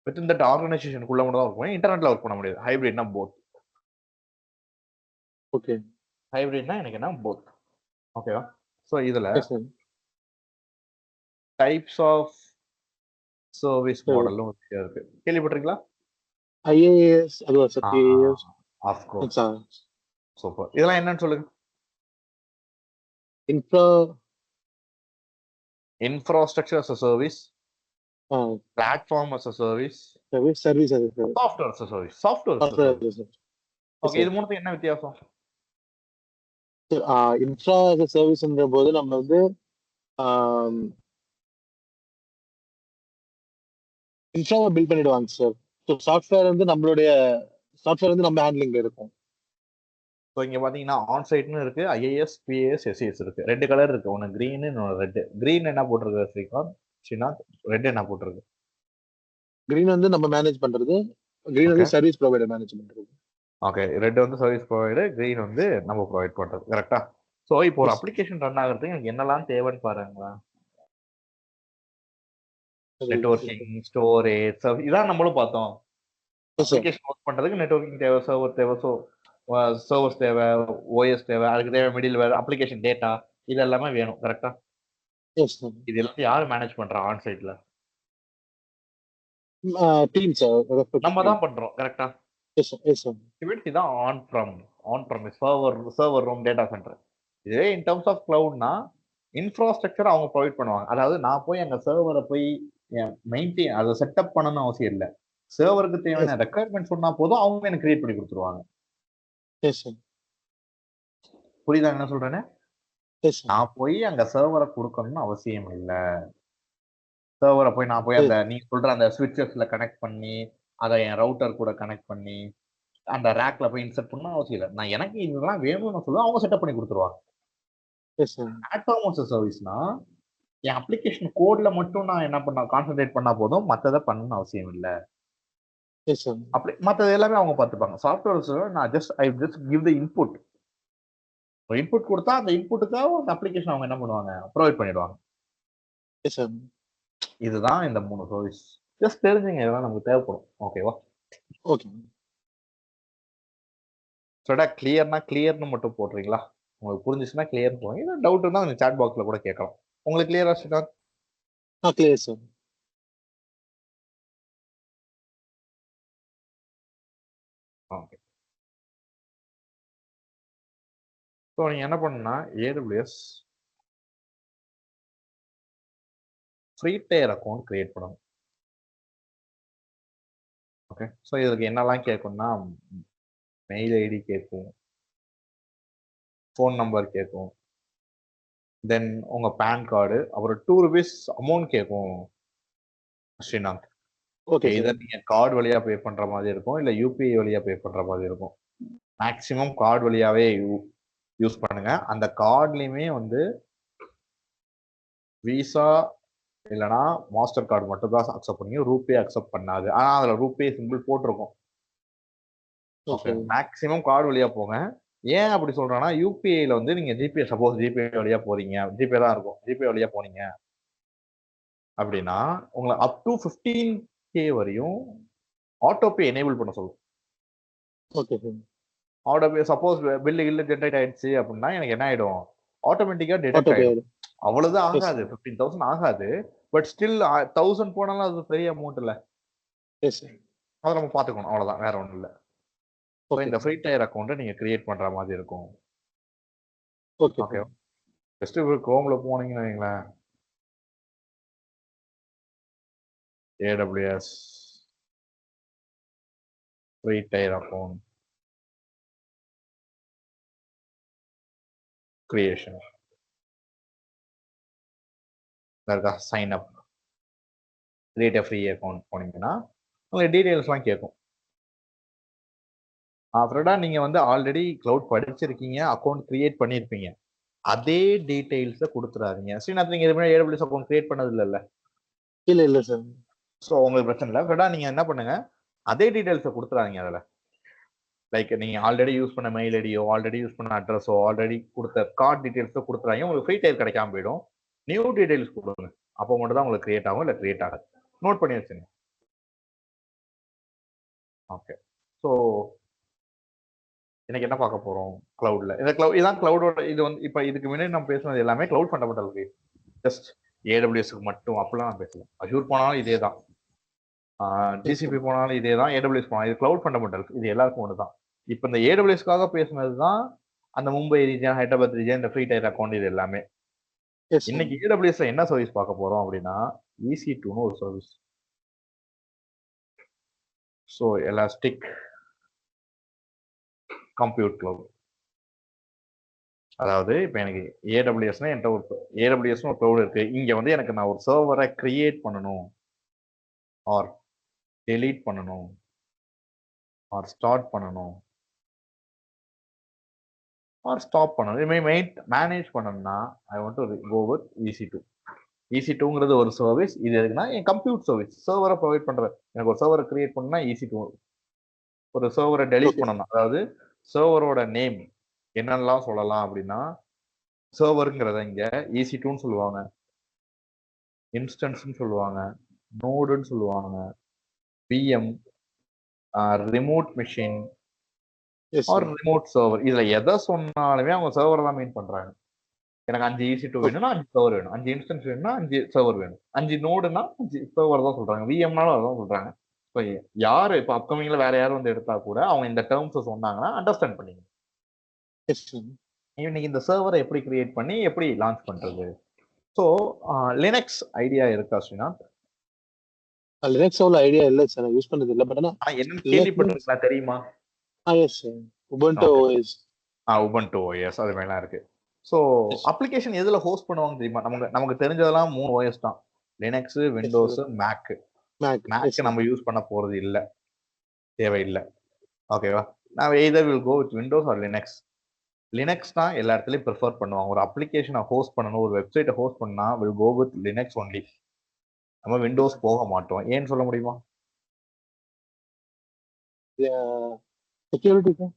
வித்தின் தட் ஆர்கனைசேஷனுக்குள்ள மட்டும் தான் ஒர்க் பண்ணி இன்டர்நெட்ல ஒர்க் பண்ண முடியாது. ஹைபிரிட்னா போத். ஓகே ஹைபிரிட்னா எனக்கு என்ன போத். ஓகேவா? ஸோ இதுல சார் டைப்ஸ் ஆஃப் சர்வீஸ் மாடலும் இருக்கு. கேள்விப்பட்டிருக்கீங்களா? ஐஏஎஸ் அதுவா sir? IaaS of course. Sir super. இதெல்லாம் என்னன்னு சொல்லுங்க. Infrastructure as a service, platform as a service, service அது sir. software as a service. Software as a service. Sir okay, இது மூணுத்துக்கு என்ன வித்தியாசம்? இன்ஃப்ரா as a சர்வீஸ்ன்ற போது நம்ம வந்து இன்ஃப்ராவை பில்ட் பண்ணிடுவாங்க சார். ஸோ சாஃப்ட்வேர் வந்து நம்மளுடைய சாஃப்ட்வேர் வந்து நம்ம ஹேண்ட்லிங்ல இருக்கும். ஸோ இங்க பாத்தீங்கன்னா ஆன் சைட்னு இருக்கு, ஐஏஎஸ், பிஏஎஸ், எஸ்ஏஎஸ் இருக்கு. ரெண்டு கலர் இருக்கு, ஒன்னு கிரீன், இன்னொன்று ரெட். கிரீன் என்ன போட்டிருக்கு ஸ்ரீகாந்த்? ரெட் என்ன போட்டிருக்கு? கிரீன் வந்து நம்ம மேனேஜ் பண்றது, கிரீன் வந்து சர்வீஸ் ப்ரொவைடர் மேனேஜ் பண்றது. ஓகே, ரெட் வந்து சர்வீஸ் ப்ரொவைடர், கிரீன் வந்து நம்ம ப்ரொவைட் பண்றது. கரெக்டா? ஸோ இப்போ ஒரு அப்ளிகேஷன் ரன் ஆகிறதுக்கு எனக்கு என்னெல்லாம் தேவைன்னு பாருங்களா. நெட்வொர்க்கிங், ஸ்டோரேஜ், இதான் நம்மளும் பார்த்தோம். அப்ளிகேஷன் ஒர்க் பண்றதுக்கு நெட்வொர்க்கிங் தேவை, சர்வர் தேவை, சர்வர்ஸ் தேவை, ஓஎஸ் தேவை, அதுக்கு தேவை மிடில் வேர், அப்ளிகேஷன் டேட்டா, இது எல்லாமே வேணும். கரெக்டா? இது எல்லாத்தையும் யாரு மேனேஜ் பண்றா ஆன் சைட்ல? டீம் சார், நம்ம தான் பண்றோம். கரெக்டா? இதான் on premise server room data centre. இதே இன் டர்ம்ஸ் ஆஃப் கிளவுட்னா இன்ஃப்ராஸ்ட்ரக்சர் அவங்க ப்ரொவைட் பண்ணுவாங்க. அதாவது நான் போய் அங்க சர்வரை போய் மெயின்டைன் அதை செட்டப் பண்ணணும்னு அவசியம் இல்லை. சர்வருக்கு தேவையான ரெக்குயர்மெண்ட் சொன்னா போதும், அவங்க எனக்கு கிரியேட் பண்ணி கொடுத்துருவாங்க. புரியுதா என்ன சொல்றேன்னு? நான் போய் அங்க சர்வரை கொடுக்கணும்னு அவசியம் இல்லை. சர்வரை போய் நான் போய் அந்த நீங்க சொல்ற அந்த ஸ்விட்சஸ்ல கனெக்ட் பண்ணி அதை என் ரவுட்டர் கூட கனெக்ட் பண்ணி அந்த ரேக்ல போய் இன்சர்ட் பண்ண அவசியம் இல்லை. நான் எனக்கு இதெல்லாம் வேணும்னு சொல்லுவேன், அவங்க செட்டப் பண்ணி கொடுத்துருவாங்க. பிளாட்ஃபார்ம் as a சர்வீஸ்னா என் அப்ளிகேஷன் கோட்ல மட்டும் நான் என்ன பண்ண கான்சென்ட்ரேட் பண்ணா போதும், மற்றதை பண்ணணும்னு அவசியம் இல்லை. அப்படி மற்றது எல்லாமே அவங்க பார்த்துப்பாங்க. சாஃப்ட்வேர் நான் just give the input. Input கொடுத்தா அந்த இன்புட்டுக்காக அந்த அப்ளிகேஷன் அவங்க என்ன பண்ணுவாங்க, ப்ரொவைட் பண்ணிடுவாங்க. இதுதான் இந்த 3 சர்வீஸ். ஜஸ்ட் தெரிஞ்சுங்க, இதெல்லாம் நமக்கு தேவைப்படும். ஓகேவா? ஓகே. சொல்டா கிளியர்னு மட்டும் போடுறீங்களா? உங்களுக்கு புரிஞ்சுச்சுன்னா கிளியர் போடுங்க. ஏதாவது டவுட் இருந்தா அந்த சாட் பாக்ஸ்ல கூட கேட்கலாம். உங்களுக்கு கிளியரா Srikanth? Clear sir. Okay. So நீங்க என்ன பண்ணணும்னா AWS free tier account create பண்ணணும். ஓகே. ஸோ இதுக்கு என்னெல்லாம் கேட்கும்னா மெயில் ஐடி கேட்கும், ஃபோன் நம்பர் கேட்கும், தென் உங்க பேன் கார்டு, அப்புறம் ₹2 அமௌண்ட் கேட்கும் ஸ்ரீநாத். ஓகே. இதை நீங்க கார்டு வழியா பே பண்ற மாதிரி இருக்கும், இல்ல யூபிஐ வழியா பே பண்ற மாதிரி இருக்கும். மேக்சிமம் கார்டு வழியாவே யூஸ் பண்ணுங்க. அந்த கார்டுலயுமே வந்து விசா இல்லைனா மாஸ்டர் கார்டு மட்டும் தான் அக்செப்ட் பண்ணுங்க, ரூபே அக்செப்ட் பண்ணாது. ஆனா அதுல ரூபே சிம்பிள் போட்டிருக்கும். ஓகே. மேக்ஸிமம் கார்டு வழியா போங்க. ஏன் அப்படி சொல்றேன்னா யூபிஐல வந்து நீங்க ஜிபே, சப்போஸ் ஜிபே வழியா போறீங்க, ஜிபே தான் இருக்கும், ஜிபே வழியா போனீங்க அப்படின்னா உங்களை அப் டு 15K வரையும் ஆட்டோபே எனேபிள் பண்ண சொல்லும். Okay. Autopay suppose bill generate ஆயிடுச்சு அப்படின்னா எனக்கு என்ன ஆயிடும், ஆட்டோமேட்டிக்கா டிடெக்ட் ஆயிடும். அவ்வளவுதான் ஆகாது, 15,000 ஆகாது. பட் ஸ்டில் 1000 போனாலும் அது பெரிய அமௌண்ட் இல்ல. அதை நம்ம பாத்துக்கணும், அவ்வளவுதான், வேற ஒண்ணும் இல்ல. இந்த ஃப்ரீ டயர் அக்கௌண்ட்டை நீங்க கிரியேட் பண்ற மாதிரி இருக்கும். ஓகே. ஜஸ்ட் குரோம்ல போனீங்கன்னு வைங்களேன், AWS free tier account creation இருக்கா, sign up, create free account போனீங்கன்னா உங்களுக்கு டீடைல்ஸ்லாம் கேட்கும். ஃப்ரெடா நீங்க வந்து ஆல்ரெடி கிளவுட் படிச்சிருக்கீங்க, அக்கௌண்ட் கிரியேட் பண்ணியிருப்பீங்க. அதே டீடைல்ஸை கொடுத்துறாதீங்க. ஸ்ரீநாத், நீங்க இதுமாதிரி ஏடபிள்யூஎஸ் அக்கௌண்ட் கிரியேட் பண்ணது இல்லைல்ல? இல்ல சார். ஸோ உங்களுக்கு பிரச்சனை இல்லை. ஃப்ரெடா நீங்க என்ன பண்ணுங்க, அதே டீடைல்ஸை கொடுத்துறாதீங்க அதில். லைக் நீங்க ஆல்ரெடி யூஸ் பண்ண மெயில் ஐடியோ, ஆல்ரெடி யூஸ் பண்ண அட்ரஸோ, ஆல்ரெடி கொடுத்த கார்டு டீடைல்ஸோ கொடுத்துறாங்க. உங்களுக்கு ஃப்ரீ டைம் கிடைக்காம போயிடும். நியூ டீடைல்ஸ் கொடுங்க. அப்போ மட்டும் தான் உங்களுக்கு கிரியேட் ஆகும், இல்லை கிரியேட் ஆகாது. நோட் பண்ணி வச்சுங்க. ஓகே. ஸோ எனக்கு என்ன பார்க்க போறோம் கிளவுட்ல? இந்த இதான் கிளவுடோட இது வந்து இப்போ இதுக்கு முன்னாடி நம்ம பேசுனது எல்லாமே கிளவுட் ஃபண்டமெண்டல். ஜஸ்ட் ஏடபிள்யூஎஸ்க்கு மட்டும் அப்படிலாம் நான் பேசல. அஜூர் போனாலும் இதே தான், ஜிசிபி போனாலும் இதே தான், ஏடபிள்யூஎஸ் போனாலும் இது கிளவுட் ஃபண்டமெண்டல். இது எல்லாருக்கும் ஒன்று தான். இப்போ இந்த ஏடபிள்யூஎஸ்க்காக பேசுனது தான் அந்த மும்பை ரீஜன், ஹைதராபாத் ரீஜன், இந்த ஃப்ரீ டயர் அக்கௌண்ட், இது எல்லாமே. இன்னைக்கு ஏடபிள்யூஎஸ்ல என்ன சர்வீஸ் பார்க்க போறோம் அப்படின்னா, EC2ன்னு ஒரு service. So elastic compute cloud. அதாவது இப்போ எனக்கு ஏடபிள்யூஎஸ்னா என்கிட்ட ஒரு ஏடபிள்யூஎஸ்னு ஒரு கிளவுட் இருக்கு. இங்க வந்து எனக்கு நான் ஒரு சர்வரை கிரியேட் பண்ணணும், ஆர் டெலீட் பண்ணணும், ஆர் ஸ்டார்ட் பண்ணணும், ஆர் ஸ்டாப் பண்ணணும், இதுமாதிரி மேனேஜ் பண்ணணும்னா I want to go with EC2. EC2ங்கிறது ஒரு சர்வீஸ். இது எதுக்குன்னா என் கம்ப்யூட் சர்வீஸ், சர்வரை ப்ரொவைட் பண்ற. எனக்கு ஒரு சர்வரை கிரியேட் பண்ணா EC2. ஒரு சர்வரை டெலீட் பண்ணணும், அதாவது சர்வரோட நேம் என்னெல்லாம் சொல்லலாம் அப்படின்னா, சர்வருங்கிறத இங்க EC2ன்னு சொல்லுவாங்க, இன்ஸ்டன்ஸ்ன்னு சொல்லுவாங்க, நோடுன்னு சொல்லுவாங்க, VM, remote machine or remote server. இதுல எதை சொன்னாலுமே அவங்க சர்வர் தான் மீன் பண்றாங்க. எனக்கு 5 EC2 வேணும்னா 5 சர்வர் வேணும், 5 இன்ஸ்டன்ஸ் வேணும்னா 5 சர்வர் வேணும், 5 நோடுனா 5 சர்வர் தான் சொல்றாங்க, VMனாலும் அதான் சொல்றாங்க. இப்போ யாரு இப்போ அப்கமிங்ல வேற யாரும் வந்து எடுத்தா கூட அவங்க இந்த டேர்ம்ஸ் சொன்னாங்கன்னா அண்டர்ஸ்டாண்ட் பண்ணிங்க. இன்னைக்கு இந்த சர்வரை எப்படி கிரியேட் பண்ணி எப்படி லான்ச் பண்றது? ஸோ லினக்ஸ் ஐடியா இருக்கா ஸ்ரீநாத்? லினக்ஸ் அவ்வளோ ஐடியா இல்லை சார், நான் யூஸ் பண்ணது இல்லை. பட் ஆனால் என்னன்னு கேள்விப்பட்டிருக்கா, தெரியுமா? Yes sir, Ubuntu OS. Ubuntu OS அது மாதிரிலாம் இருக்கு. ஸோ அப்ளிகேஷன் எதுல ஹோஸ்ட் பண்ணுவாங்க தெரியுமா? நமக்கு தெரிஞ்சதெல்லாம் 3 OS தான், லினக்ஸ், விண்டோஸ், மேக். நம்ம யூஸ் பண்ண போறது இல்லை, தேவையில்லை. ஓகேவா? நான் either will go with Windows or Linux. Linux தான் எல்லா இடத்துலையும் ப்ரிஃபர் பண்ணுவாங்க. ஒரு அப்ளிகேஷனை ஹோஸ்ட் பண்ணணும், ஒரு வெப்சைட்டை ஹோஸ்ட் பண்ணா will go with Linux only. நம்ம விண்டோஸ் போக மாட்டோம். ஏன்னு சொல்ல முடியுமா? செக்யூரிட்டி.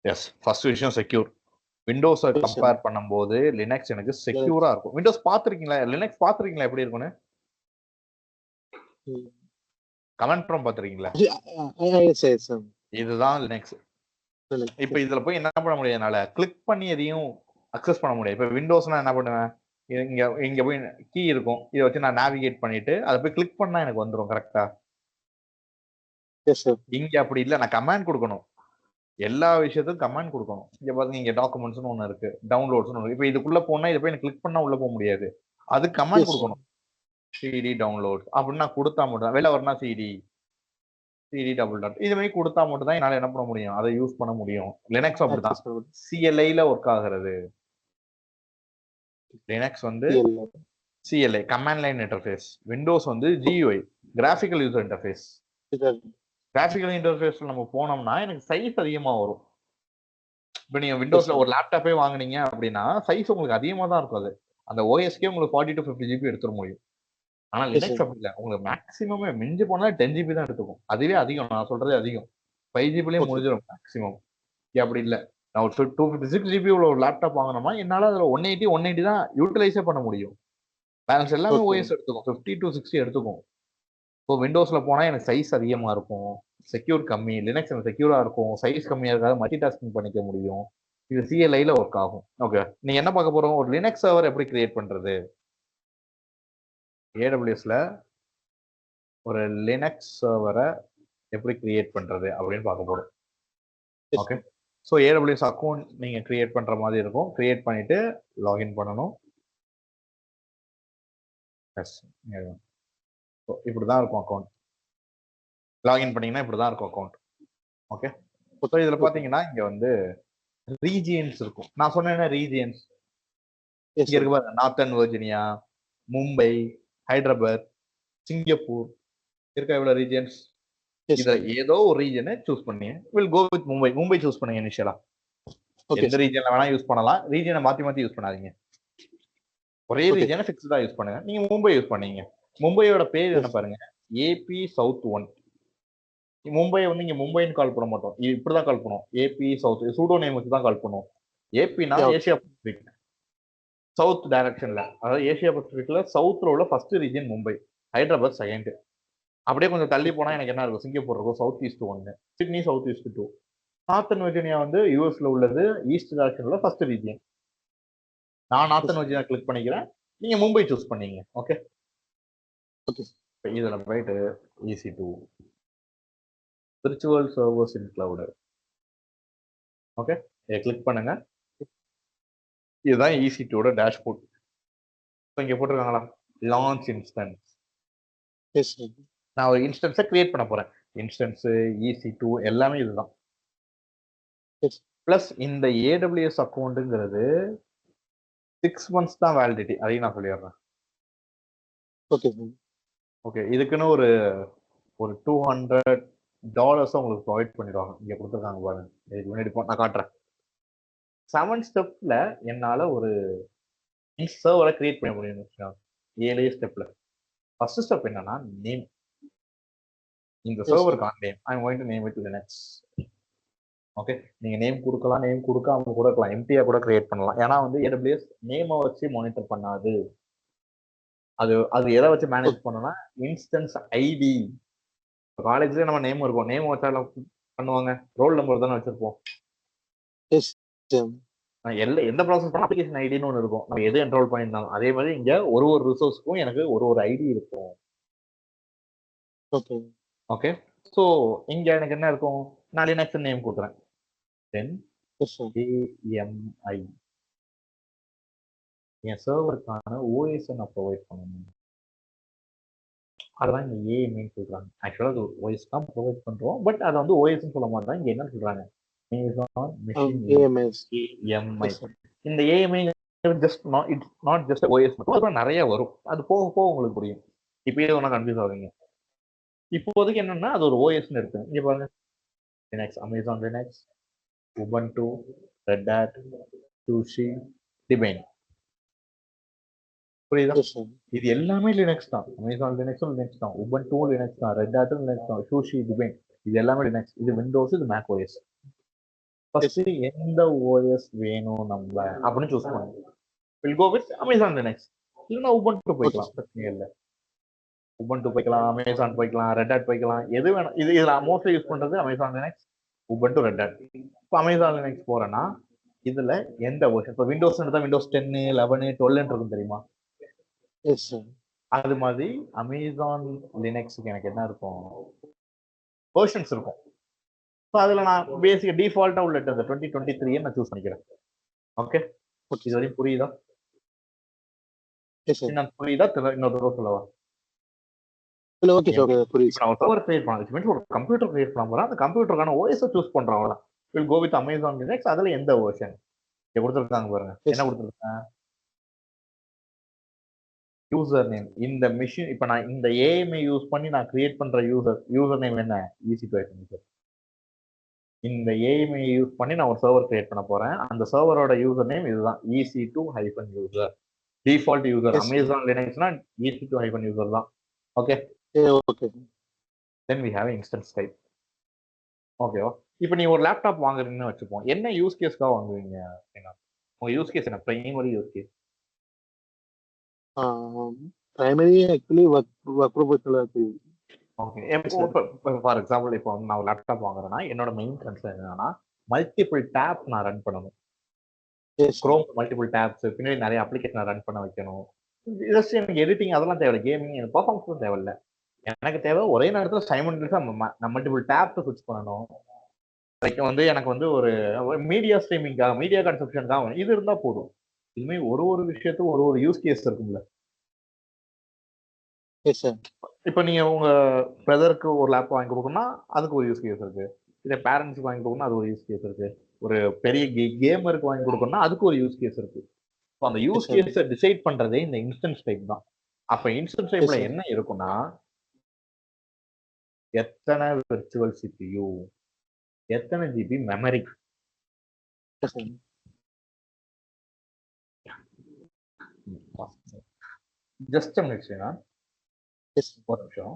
எஸ், ஃபர்ஸ்ட் விஷயம் செக்யூர். விண்டோஸை கம்பேர் பண்ணும்போது லினக்ஸ் எனக்கு செக்யூரா இருக்கும். விண்டோஸ் பார்த்துருக்கீங்களா? லினக்ஸ் பார்த்துருக்கீங்களா எப்படி இருக்குன்னு? கமெண்ட் ப்ராம்ப்ட் பார்த்துருக்கீங்களா? இதுதான் லினக்ஸ். இப்போ இதுல போய் என்ன பண்ண முடியாது, என்னால கிளிக் பண்ணி எதையும் அக்சஸ் பண்ண முடியாது. இப்போ விண்டோஸ்னா என்ன பண்ணுவேன், இங்க போய் கீ இருக்கும், இதை வச்சு நான் நேவிகேட் பண்ணிட்டு அதை போய் கிளிக் பண்ணா எனக்கு வந்துடும். கரெக்டா? இங்க அப்படி இல்லை, நான் கமாண்ட் கொடுக்கணும். எல்லா விஷயத்துக்கும் கமாண்ட் கொடுக்கணும். இங்க பாருங்க, இங்க டாக்குமெண்ட்ஸ்னு ஒன்று இருக்கு, டவுன்லோட்ஸ்னு ஒன்று. இப்போ இதுக்குள்ள போனா இதை போய் எனக்கு கிளிக் பண்ணா உள்ள போக முடியாது. அது கமாண்ட் கொடுக்கணும், CD டவுன்லோட் அப்படின்னு நான் கொடுத்தா மட்டும் தான். வெளில வரனா CD டபுள் டாட் இது மாதிரி கொடுத்தா மட்டும் தான் என்னால என்ன பண்ண முடியும், அதை யூஸ் பண்ண முடியும். லினக்ஸ் அப்படிதான், CLI-ல ஒர்க் ஆகிறது. லினக்ஸ் வந்து CLI, command line interface. Windows வந்து GUI, graphical user interface. Graphical இன்டர்ஃபேஸ்ல நம்ம போனோம்னா எனக்கு சைஸ் அதிகமா வரும். இப்போ நீங்க விண்டோஸ்ல ஒரு லேப்டாப்பே வாங்குனீங்க அப்படின்னா சைஸ் உங்களுக்கு அதிகமா தான் இருக்கும். அது அந்த OSக்கே உங்களுக்கு 40 to 50 GB எடுத்துட முடியும். ஆனா லினக்ஸ் அப்படி இல்லை, உங்களுக்கு மேக்ஸிமமே மிஞ்சி போனா 10 GB தான் எடுத்துக்கும். அதுவே அதிகம், நான் சொல்றதே அதிகம். 5 GB முடிஞ்சிடும் மேக்ஸிமம். அப்படி இல்லை, நான் ஒரு 256 GB உள்ள ஒரு லேப்டாப் வாங்கினோமா என்னால அதுல 180 தான் யூட்டிலைஸே பண்ண முடியும். பேலன்ஸ் எல்லாமே OS எடுத்துக்கும், 50 to 60 எடுத்துக்கும். இப்போ விண்டோஸ்ல போனா எனக்கு சைஸ் அதிகமா இருக்கும், செக்யூர் கம்மி. லினக்ஸ் எனக்கு செக்யூரா இருக்கும், சைஸ் கம்மியா இருக்காது, மல்டி டாஸ்கிங் பண்ணிக்க முடியும். இது CLI-ல ஒர்க் ஆகும். ஓகே, நீங்க என்ன பார்க்க போறோம், ஒரு லினக்ஸ் சர்வர் எப்படி கிரியேட் பண்றது, AWSல ஒரு லினக்ஸ் சர்வரை எப்படி கிரியேட் பண்றது அப்படின்னு பார்க்க போறோம். ஓகே, ஸோ AWS அக்கௌண்ட் நீங்க கிரியேட் பண்ற மாதிரி இருக்கும். கிரியேட் பண்ணிட்டு லாகின் பண்ணணும். எஸ், இப்படிதான் இருக்கும் அக்கௌண்ட். லாகின் பண்ணீங்கன்னா இப்படிதான் இருக்கும் அக்கௌண்ட். ஓகே, ஸோ இதுல பாத்தீங்கன்னா இங்க வந்து ரீஜியன்ஸ் இருக்கும். நான் சொன்னேன்னா ரீஜியன்ஸ் இங்க இருக்கு பாருங்க, northern Virginia, Mumbai, Hyderabad, Singapore இருக்கா, இவ்வளவு ரீஜியன்ஸ். Yes, இதுல sir. ஏதோ ஒரு ரீஜனை சூஸ் பண்ணீங்க. Will go with Mumbai. Mumbai choose பண்ணுங்க இனிஷியலா. Okay, எந்த sir. ரீஜன்ல வேணா யூஸ் பண்ணலாம். ரீஜனை மாத்தி யூஸ் பண்ணாதீங்க. ஒரே Okay. ரீஜனை ஃபிக்ஸ்டா யூஸ் பண்ணுங்க. நீங்க மும்பை யூஸ் பண்ணீங்க. மும்பையோட பேர் என்ன Yes. பாருங்க, ஏபி சவுத் 1. மும்பையை வந்து இங்க மும்பைன்னு கால் பண்ண மாட்டோம். இப்படிதான் கால் பண்ணுவோம். ஏபி சவுத் சூடோ நேம் வச்சு தான் கால் பண்ணுவோம். ஏபினா Yeah, okay. Asia Pacific. South டைரக்ஷன்ல, அதாவது ஏசியா பசிபிக்ல சவுத்ல உள்ள first region Mumbai, Hyderabad second. அப்படியே கொஞ்சம் தள்ளி போனா எனக்கு என்ன இருக்கும், சிங்கப்பூர் இருக்கும், south east 1, Sydney south east 2. Northern Virginia வந்து யூஎஸ்ல உள்ளது, ஈஸ்ட் டைரக்ஷன்ல ஃபர்ஸ்ட் ரீஜன். நான் நார்த்தன் வெர்ஜினியா கிளிக் பண்ணிக்கிறேன், நீங்க மும்பை சூஸ் பண்ணீங்க. Okay, Okay. இதுல போயிட்டு EC2 virtual servers in cloud. Okay, இதை கிளிக் பண்ணுங்க. இதுதான் EC2ஓட டேஷ்போர்ட். இங்க போட்டிருக்காங்களா, லான்ச் இன்ஸ்டன்ஸ். Yes, sir. நான் ஒரு இன்ஸ்டன்ஸை கிரியேட் பண்ண போறேன். இன்ஸ்டன்ஸ் EC2 எல்லாமே இதுதான். Yes. பிளஸ் இந்த AWS அக்கௌண்ட்டுங்கிறது 6 months தான் வேலிடிட்டி, அதையும் நான் சொல்லிடுறேன். Okay, sir. ஓகே, இதுக்குன்னு ஒரு $200 உங்களுக்கு ப்ரொவைட் பண்ணிடுவாங்க. இங்க கொடுத்துருக்காங்க பாருங்க, இதுக்கு முன்னாடி நான் காட்டுறேன். 7 ஸ்டெப்ல என்னால ஒரு சர்வரை கிரியேட் பண்ண முடியும். 7 ஸ்டெப்ல ஃபர்ஸ்ட் ஸ்டெப் என்னன்னா நேம். இந்த சர்வருக்கான name I am going to name it Linux. Okay, நீங்க நேம் கொடுக்கலாம், நேம் கொடுக்காம கூட இருக்கலாம், எம்டியா கூட கிரியேட் பண்ணலாம். ஏன்னா வந்து AWS நேமை வச்சு மானிட்டர் பண்ணாது. அது எதை வச்சு மேனேஜ் பண்ணணும்னா இன்ஸ்டன்ஸ் ஐடி. காலேஜ்ல நம்ம நேம் இருக்கும், நேம் வச்சா பண்ணுவாங்க, ரோல் நம்பர் தானே வச்சிருப்போம். Yes, sir. எந்த ப்ராசஸ் பண்ண அப்ளிகேஷன் ஐடின்னு ஒன்று இருக்கும், நம்ம எது என்ரோல் பண்ணியிருந்தாலும். அதே மாதிரி இங்க ஒரு ரிசோர்ஸ்க்கும் எனக்கு ஒரு ஐடி இருக்கும். Okay. ஓகே, ஸோ இங்க எனக்கு என்ன இருக்கும், நான் லினக்ஸ் நேம் கொடுக்குறேன். தென் Yes, sir. AMI என் சர்வருக்கான ஓஎஸ் நான் ப்ரொவைட் பண்ணணும். அதுதான் இங்க ஏஎம்ஐன்னு சொல்றாங்க. ஆக்சுவலா அது ஓஎஸ் தான் ப்ரொவைட் பண்றோம், பட் அதை வந்து ஓஎஸ்ன்னு சொல்ல மாட்டாங்க. இங்க என்ன சொல்றாங்க, AMS. AMI. Yes, sir. இந்த AMI it's not just OS மட்டும், அதுல நிறைய வரும். அது போக போக உங்களுக்கு புரியும். இப்பயே ஒன்றா கன்ஃபியூஸ் ஆகுங்க. இப்போதைக்கு என்னன்னா அது ஒரு ஓஎஸ்ன்னு இருக்கு. இங்க பாருங்க, Linux, Amazon Linux, Ubuntu, Red Hat, SUSE, Debian. புரியுதா? Yes, sir. இது எல்லாமே லினக்ஸ் தான். அமேசான் லினக்ஸும் லினக்ஸ் தான், உபுண்டுவும் லினக்ஸ் தான், ரெட் ஹேட்டும் லினக்ஸ் தான், சூஷி, டிபைன், இது எல்லாமே லினக்ஸ். இது விண்டோஸ், இது மேக் ஓஎஸ். ஃபர்ஸ்ட் எந்த ஓஎஸ் வேணும் நம்ம அப்படின்னு சூஸ் பண்ணுங்க. Will go with Amazon Linux. இல்லைன்னா உபுண்டு போய்க்கலாம், பிரச்சனை இல்லை. உபுண்டு போய்க்கலாம், அமேசான் போய்க்கலாம், ரெட் ஹேட் போய்க்கலாம், எது வேணும். இதுல மோஸ்ட்லி யூஸ் பண்றது Amazon Linux, Ubuntu, Red Hat. இப்போ அமேசான் லினக்ஸ் போறேன்னா இதுல எந்த வெர்ஷன், இப்போ விண்டோஸ் தான் விண்டோஸ் 10, 11, 12 இருக்கும் தெரியுமா? Yes, sir. அது மாதிரி அமேசான் லினக்ஸுக்கு எனக்கு என்ன இருக்கும், வெர்ஷன்ஸ் இருக்கும். ஸோ அதுல நான் பேசிக் டிஃபால்ட்டா உள்ள இந்த 2023 நான் சூஸ் பண்ணிக்கிறேன். ஓகே, இது வரைக்கும் புரியுதா? Yes, sir. என்ன புரியுதா? இன்னொரு தடவை சொல்லவா? இல்ல, ஓகே சார், புரியுது. நான் ஒரு சர்வர் கிரியேட் பண்ணலாம், ஒரு கம்ப்யூட்டர் கிரியேட் பண்ண போறேன். அந்த கம்ப்யூட்டருக்கான ஓஎஸ் சூஸ் பண்றோம், அவ்வளவுதான். Will go with Amazon Linux. அதுல எந்த வெர்ஷன் இங்க கொடுத்துருக்காங்க பாருங்க, என்ன கொடுத்துருக்காங்க, யூசர் நேம். இந்த மிஷின் இப்ப நான் இந்த ஏஎம்ஐ யூஸ் பண்ணி நான் கிரியேட் பண்ற யூசர் நேம் என்ன, EC2. இந்த ஏஎம்ஐ யூஸ் பண்ணி நான் ஒரு சர்வர் கிரியேட் பண்ண போறேன். அந்த சர்வரோட யூசர் நேம் இதுதான், EC2-user. டிஃபால்ட் யூசர் அமேசான் லினக்ஸ்னா EC2-user தான். Okay, okay. Then we have instance type. ஓகேவா? இப்போ நீ ஒரு லேப்டாப் வாங்குறீங்கன்னு வச்சுப்போம், என்ன யூஸ் கேஸ்க்காக வாங்குவீங்க? உங்க யூஸ் கேஸ் என்ன, primary use case? Primary actually work proposal இருக்கு. ஓகே, ஃபார் எக்ஸாம்பிள் இப்போ நான் ஒரு லேப்டாப் வாங்குறேன்னா என்னோட மெயின் கன்சர்ன் என்னன்னா மல்டிபிள் டேப் நான் ரன் பண்ணணும். குரோம் மல்டிபிள் டேப்ஸ், பின்னாடி நிறைய அப்ளிகேஷன் ரன் பண்ண வைக்கணும். ஜஸ்ட் எனக்கு எடிட்டிங் அதெல்லாம் தேவையில்லை, கேமிங் எனக்கு பர்ஃபார்மன்ஸும் தேவையில்லை. எனக்கு தேவை ஒரே நேரத்தில் சைமல்டேனியஸா நம்ம மல்டிபிள் டேப் ஸ்விட்ச் பண்ணணும். வந்து எனக்கு வந்து ஒரு மீடியா ஸ்ட்ரீமிங்காக, மீடியா கன்சப்ஷனுக்காக இது இருந்தா போதும். இதுமே ஒரு விஷயத்துக்கு ஒரு யூஸ் கேஸ் இருக்கும்ல. இப்போ நீங்க உங்க பிரதருக்கு ஒரு லேப் வாங்கி கொடுக்கணும்னா அதுக்கு ஒரு யூஸ் கேஸ் இருக்கு. இதே பேரண்ட்ஸுக்கு வாங்கி கொடுக்கணும்னா அது ஒரு யூஸ் கேஸ் இருக்கு. ஒரு பெரிய கேமருக்கு வாங்கி கொடுக்கணும்னா அதுக்கு ஒரு யூஸ் கேஸ் இருக்கு. அந்த யூஸ் கேஸை டிசைட் பண்றதே இந்த இன்ஸ்டன்ஸ் டைப் தான். அப்ப இன்ஸ்டன்ஸ் டைப்ல என்ன இருக்கும்னா எத்தனை விர்ச்சுவல் சிபியூ, எத்தனை ஜிபி மெமரி. ஜஸ்ட் மினிட்ஸ்னா ஒரு நிமிஷம்.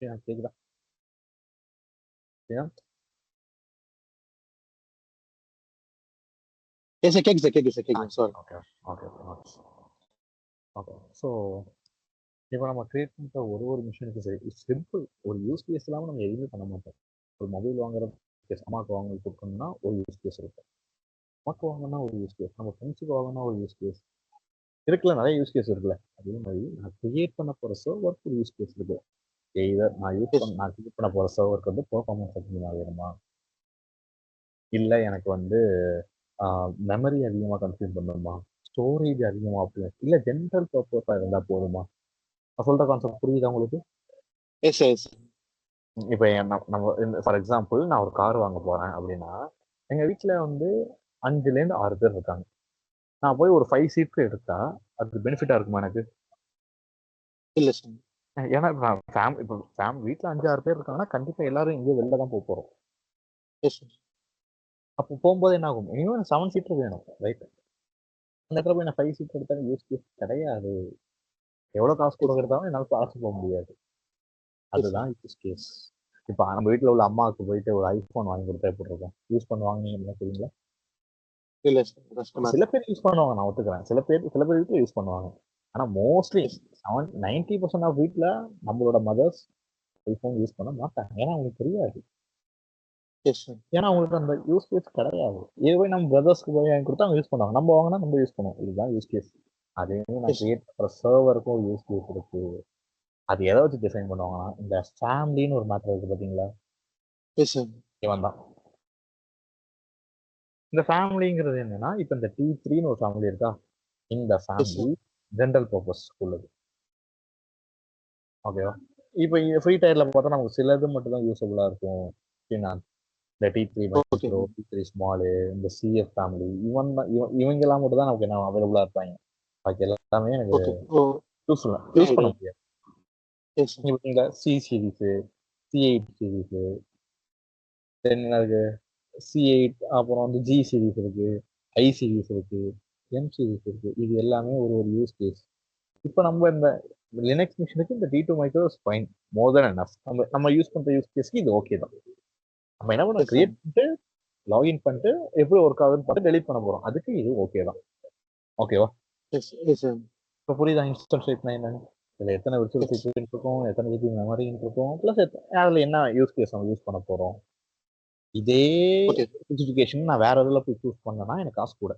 கேக்குதா? கேக்குது. Sorry. Okay okay okay. So இப்போ நம்ம கிரியேட் பண்ணுற ஒரு மிஷினுக்கு சரி சிம்பிள் ஒரு யூஸ் கேஸ் இல்லாமல் நம்ம எதுவுமே பண்ண மாட்டோம். ஒரு மொபைல் வாங்குற கேஸ், அம்மாவுக்கு வாங்கி கொடுக்கணும்னா ஒரு யூஸ் கேஸ் இருக்கும், அம்மாவுக்கு வாங்கினா ஒரு யூஸ் கேஸ், நம்ம ஃப்ரெண்ட்ஸுக்கு வாங்கினா ஒரு யூஸ் கேஸ் இருக்குல்ல, நிறைய யூஸ் கேஸ் இருக்குல்ல. அதே மாதிரி நான் கிரியேட் பண்ண போகிற சர்வருக்கு ஒரு யூஸ் கேஸ் இருக்கு. எய்தர் நான் கிரியேட் பண்ண போகிற சர்வருக்கு வந்து பெர்ஃபார்மன்ஸ் அதிகமாக வேணுமா, இல்லை எனக்கு வந்து மெமரி அதிகமாக கன்சியூம் பண்ணணுமா, ஸ்டோரேஜ் அதிகமாக அப்படின்னு, இல்லை ஜென்ரல் பர்பஸாக இருந்தால் போதுமா. நான் சொல்கிற கான்செப்ட் புரியுதா உங்களுக்கு? இப்போ நம்ம ஃபார் எக்ஸாம்பிள் நான் ஒரு கார் வாங்க போகிறேன் அப்படின்னா, எங்கள் வீட்டில் வந்து 5லேருந்து 6 பேர் இருக்காங்க. நான் போய் ஒரு 5 சீட்டு எடுத்தா அது பெனிஃபிட்டாக இருக்குமா எனக்கு? இல்லை சார். ஏன்னா இப்போ வீட்டில் 5-6 பேர் இருக்காங்கன்னா கண்டிப்பாக எல்லாரும் எங்கேயோ வெளில தான் போக போகிறோம். அப்போ போகும்போது என்ன ஆகும், இனிமேல் 7 சீட்டர் வேணும், ரைட்? அந்த இடத்துல போய் நான் 5 சீட் எடுத்தாலும் யூஸ் கேஸ் கிடையாது. எவ்வளோ காசு கொடுக்கறதாலும் என்னால் காசு போக முடியாது. அதுதான் யூஸ் கேஸ். இப்போ நம்ம வீட்டில் உள்ள அம்மாவுக்கு போயிட்டு ஒரு ஐஃபோன் வாங்கி கொடுத்தா எப்படி இருக்கும்? யூஸ் பண்ணுவாங்க நீங்க தெரியுங்களா? இல்லை சில பேர் யூஸ் பண்ணுவாங்க, நான் ஒத்துக்கிறேன். சில பேர் வீட்டில் யூஸ் பண்ணுவாங்க. ஆனால் மோஸ்ட்லி 90% ஆஃப் வீட்டில் நம்மளோட மதர்ஸ் ஐஃபோன் யூஸ் பண்ண மாட்டாங்க. ஏன்னா அவங்களுக்கு தெரியாது. ஏன்னா அவங்களுக்கு அந்த யூஸ் கேஸ் கிடையாது. இதுவே நம்ம பிரதர்ஸ்க்கு போய் வாங்கி கொடுத்தா அவங்க யூஸ் பண்ணுவாங்க, நம்ம வாங்கினா நம்ம யூஸ் பண்ணுவோம். இதுதான் யூஸ் கேஸ். அதே நான் கிரியேட் பண்ணுற சர்வருக்கும் ஒரு யூஸ் கேஸ் இருக்கு. அது எதை வச்சு டிசைன் பண்ணுவாங்கன்னா, இந்த ஃபேமிலின்னு ஒரு மேட்டர் இருக்கு பார்த்தீங்களா, இவன் தான் இந்த ஃபேமிலிங்கிறது. என்னன்னா இப்போ இந்த T3ன்னு ஒரு ஃபேமிலி இருக்கா, இந்த ஃபேமிலி ஜென்ரல் பர்பஸ் உள்ளது. ஓகேவா? இப்போ ஃப்ரீ டயர்ல பார்த்தா நமக்கு சிலது மட்டும் தான் யூஸபுளாக இருக்கும். இந்த T3 மைக்ரோ, T3 ஸ்மாலு, இந்த CF ஃபேமிலி, இவங்கெல்லாம் மட்டும் தான் நமக்கு என்ன அவைலபிளாக இருப்பாங்க. பாக்கி எல்லாமே எனக்கு யூஸ் பண்ண முடியாது. இந்த C சீரீஸு, C8 சீரீஸு, தென் இருக்கு C8, அப்புறம் வந்து G சீரீஸ் இருக்கு, I சீரீஸ் இருக்கு, M சீரீஸ் இருக்கு. இது எல்லாமே ஒரு யூஸ் கேஸ். இப்போ நம்ம இந்த லினக்ஸ் மிஷினுக்கு இந்த T2 மைக்ரோ ஃபைன், மோர் தென் எனஃப். நம்ம யூஸ் பண்ற யூஸ் கேஸ்க்கு இது ஓகே தான். நம்ம என்ன பண்ண கிரியேட் பண்ணிட்டு லாகின் பண்ணிட்டு எப்படி ஒர்க் ஆகுதுன்னு பார்த்து டெலிட் பண்ண போறோம். அதுக்கு இது ஓகே தான். ஓகேவா? இப்போ புரியுதா இன்ஸ்டன்ஸ் டைப்னா என்னன்னு? இதில் எத்தனை விர்ச்சுவல் சிபியூ இருக்கும், எத்தனை ஜிபி மெமரி இருக்கும், ப்ளஸ் அதில் என்ன யூஸ் கேஸ் நம்ம யூஸ் பண்ண போறோம். இதே ஸ்பெசிஃபிகேஷன் நான் வேற இதில் போய் சூஸ் பண்ணேன்னா எனக்கு காசு கூட.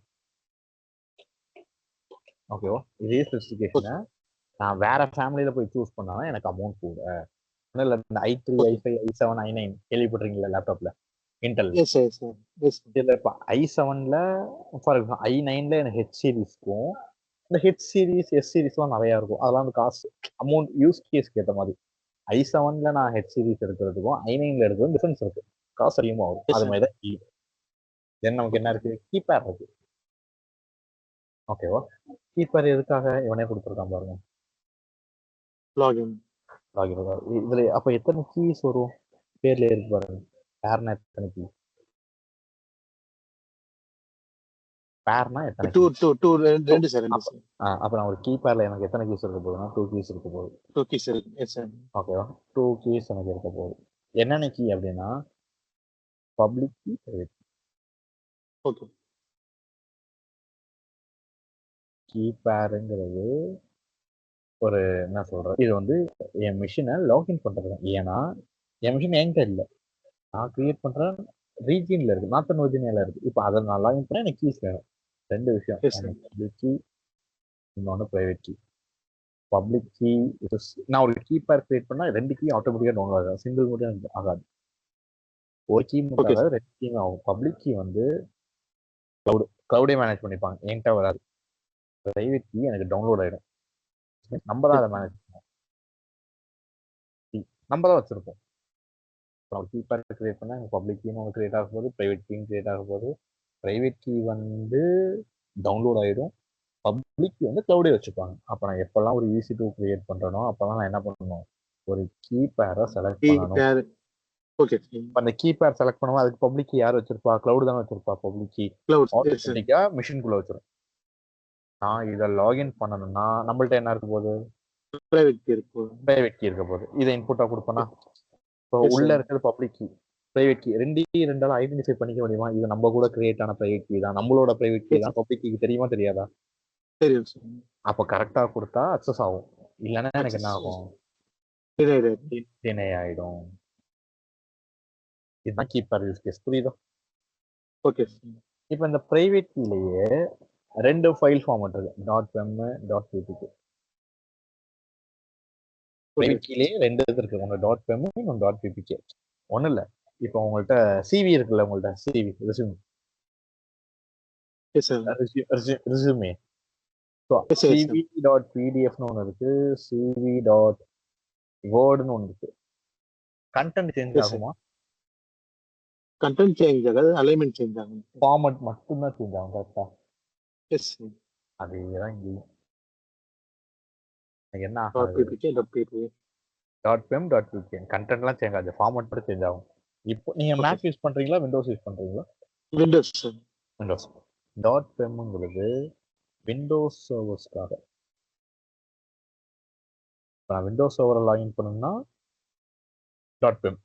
ஓகேவா? இதே ஸ்பெசிஃபிகேஷனை நான் வேற ஃபேமிலியில போய் சூஸ் பண்ணாதான் எனக்கு அமௌண்ட் கூட. இல்லை இந்த i3, i5, i7, i9 கேள்விப்பட்டிருக்கீங்களா லேப்டாப்ல? இன்டெல். இதில் இப்போ i7ல ஃபார் எக்ஸாம்பிள் i9ல எனக்கு ஹெச் சீரீஸ்க்கும் இந்த ஹெச் சீரீஸ் எஸ் சீரீஸ்லாம் நிறையா இருக்கும். அதெல்லாம் வந்து காசு அமௌண்ட் யூஸ் கேஸ்க்கு ஏற்ற மாதிரி. i7ல நான் ஹெச் சீரீஸ் எடுக்கிறதுக்கும் i9ல எடுக்கிறதுக்கும் டிஃபரன்ஸ் இருக்கு, காசு அதிகமாக வரும். அது மாதிரி தான் தென் நமக்கு என்ன இருக்கு, கீபேட் இருக்கு. ஓகேவா? கீபேட் எதுக்காக இவனே கொடுத்துருக்கான் பாருங்க, லாகின். இதுல அப்ப எத்தனை கீஸ் வரும் பேர்ல இருக்கு பாருங்க, பேர்னா எத்தனை கீ, பேர்னா எத்தனை கீ? அப்ப நான் ஒரு கீபேர்ல எனக்கு எத்தனை கீஸ் இருக்க போகுதுன்னா 2 கீஸ் இருக்க போகுது. 2 கீஸ் இருக்கு. ஓகேவா? 2 கீஸ் எனக்கு இருக்க போகுது. என்னென்ன கீ அப்படின்னா public key, private key. Okay. கீபேருங்கிறது ஒரு என்ன சொல்றது, இது வந்து என் மிஷினை லாகின் பண்றது தான். ஏன்னா என் மிஷின் என்கிட்ட இல்லை, நான் கிரியேட் பண்ற ரீஜியன்ல இருக்கு, நார்த்தன் வெர்ஜினியால இருக்கு. இப்போ அதை நான் லாகின் பண்ண எனக்கு கீஸ் வேணும். 2 விஷயம், பப்ளிக் கீ, இன்னொன்று பிரைவேட் கீ. பப்ளிக் கீ நான் ஒரு கீ பேர் கிரியேட் பண்ணா 2 கீ ஆட்டோமேட்டிக்கா டவுன்லோட் ஆகாது, சிங்கிள் மட்டும் ஆகாது. ஒரு கீ மட்டும் ஓகே ஆகாது, 2 கீ ஆகும். பப்ளிக் கீ வந்து கிளவுடே மேனேஜ் பண்ணிப்பாங்க, என்கிட்ட வராது. பிரைவேட் கீ எனக்கு டவுன்லோட் ஆயிடும், நம்ம தான் அதை மேனேஜ் பண்ணுவோம். நம்ம தான் வச்சிருப்போம். கீ பேர் கிரியேட் பண்ணா பப்ளிக் கீ ஒன்று கிரியேட் ஆகும் போது பிரைவேட் கீ கிரியேட் ஆகும் போது பிரைவேட் கீ வந்து டவுன்லோட் ஆயிடும், பப்ளிக் கீ வந்து கிளவுடே வச்சுப்பாங்க. அப்போ நான் எப்பெல்லாம் ஒரு EC2 கிரியேட் பண்றேனோ அப்பெல்லாம் நான் என்ன பண்ணணும், ஒரு கீ பேரை செலக்ட் பண்ணணும். ஓகே அந்த கீ பேர் செலக்ட் பண்ணுவோம், அதுக்கு பப்ளிக் கீ யார் வச்சிருப்பா, கிளவுட் தானே வச்சிருப்பா. பப்ளிக் கீ ஆட்டோமேட்டிக்கா மிஷின்குள்ள வச்சிரும். நான் இதை லாகின் பண்ணணும்னா நம்மள்ட்ட என்ன இருக்க போகுது, பிரைவேட் கீ இருக்கும், பிரைவேட் கீ இருக்க போகுது. இதை இன்புட்டா கொடுப்பேனா, இப்போ உள்ள இருக்கிறது பப்ளிக் கீ, பிரைவேட் கீ ரெண்டாலும் ஐடென்டிஃபை பண்ணிக்க முடியுமா, இது நம்ம கூட கிரியேட் ஆன பிரைவேட் கீ தான், நம்மளோட பிரைவேட் கீ தான் பப்ளிக் கீக்கு தெரியுமா தெரியாதா? தெரியும் சார். அப்போ கரெக்டா கொடுத்தா அக்சஸ் ஆகும், இல்லைன்னா எனக்கு என்ன ஆகும், டினை ஆயிடும். இதுதான் கீப்பர் யூஸ் கேஸ், புரியுதா? ஓகே. இப்போ இந்த பிரைவேட் கீலேயே 2 ஃபைல் ஃபார்மேட் இருக்கு, .pem .ppk. பிரைவேட் கீலேயே 2 இது இருக்கு, ஒன்று .pem இன்னொன்று .ppk. ஒன்றும் இல்லை, இப்போ உங்கள்கிட்ட சிவி இருக்குல்ல, உங்கள்கிட்ட சிவி ரெஸ்யூம் ரெஸ்யூமே, cv.pdfனு ஒன்று இருக்கு, cv.wordனு ஒன்று இருக்கு. கண்டென்ட் சேஞ்ச் ஆகுமா? கண்டென்ட் சேஞ்ச் ஆகாது, அலைன்மென்ட் சேஞ்ச் ஆகும், ஃபார்மட் மட்டும் தான் சேஞ்ச் ஆகும். கரெக்ட்டா? எஸ். அதேதான் இங்கேயும். என்ன .ppk .pem .ppk கண்டென்ட்லாம் சேஞ்ச் ஆகுது, ஃபார்மட் மட்டும் சேஞ்ச் ஆகும். இப்போ நீங்க மேக் யூஸ் பண்றீங்களா, விண்டோஸ் யூஸ் பண்றீங்களா? விண்டோஸ். விண்டோஸ். .pemங்கிறது விண்டோஸ் சர்வர்ஸ்க்காக. நான் விண்டோஸ் சர்வரை லாகின் பண்ணணும்னா .pem.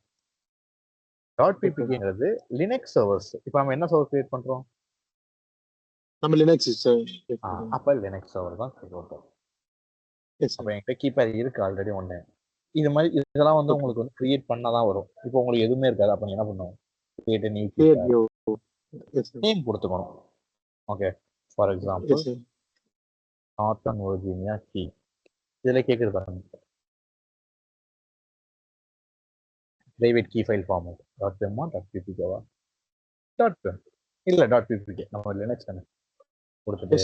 .ppkங்கிறது Linux servers. இப்போ நம்ம என்ன சர்வர் கிரியேட் பண்றோம், நம்ம லினக்ஸ் அப்ப லினக்ஸ் சர்வர் தான் கிரியேட் பண்றோம். அப்ப என்கிட்ட கீப்பர் இருக்கு ஆல்ரெடி ஒன்று. இது மாதிரி இதெல்லாம் வந்து உங்களுக்கு வந்து கிரியேட் பண்ணாதான் வரும். இப்போ உங்களுக்கு எதுவுமே இருக்காது, அப்ப என்ன பண்ணுவோம், கிரியேட் நியூ கீப்பர், நேம் கொடுத்துக்கணும். Okay, for example northern Virginia key, இதுல கேக்குது பாருங்க, private key file format .pem .ppkவா, .pem இல்ல .ppk, நம்ம லினக்ஸ் தானே. கொடுத்துட்டு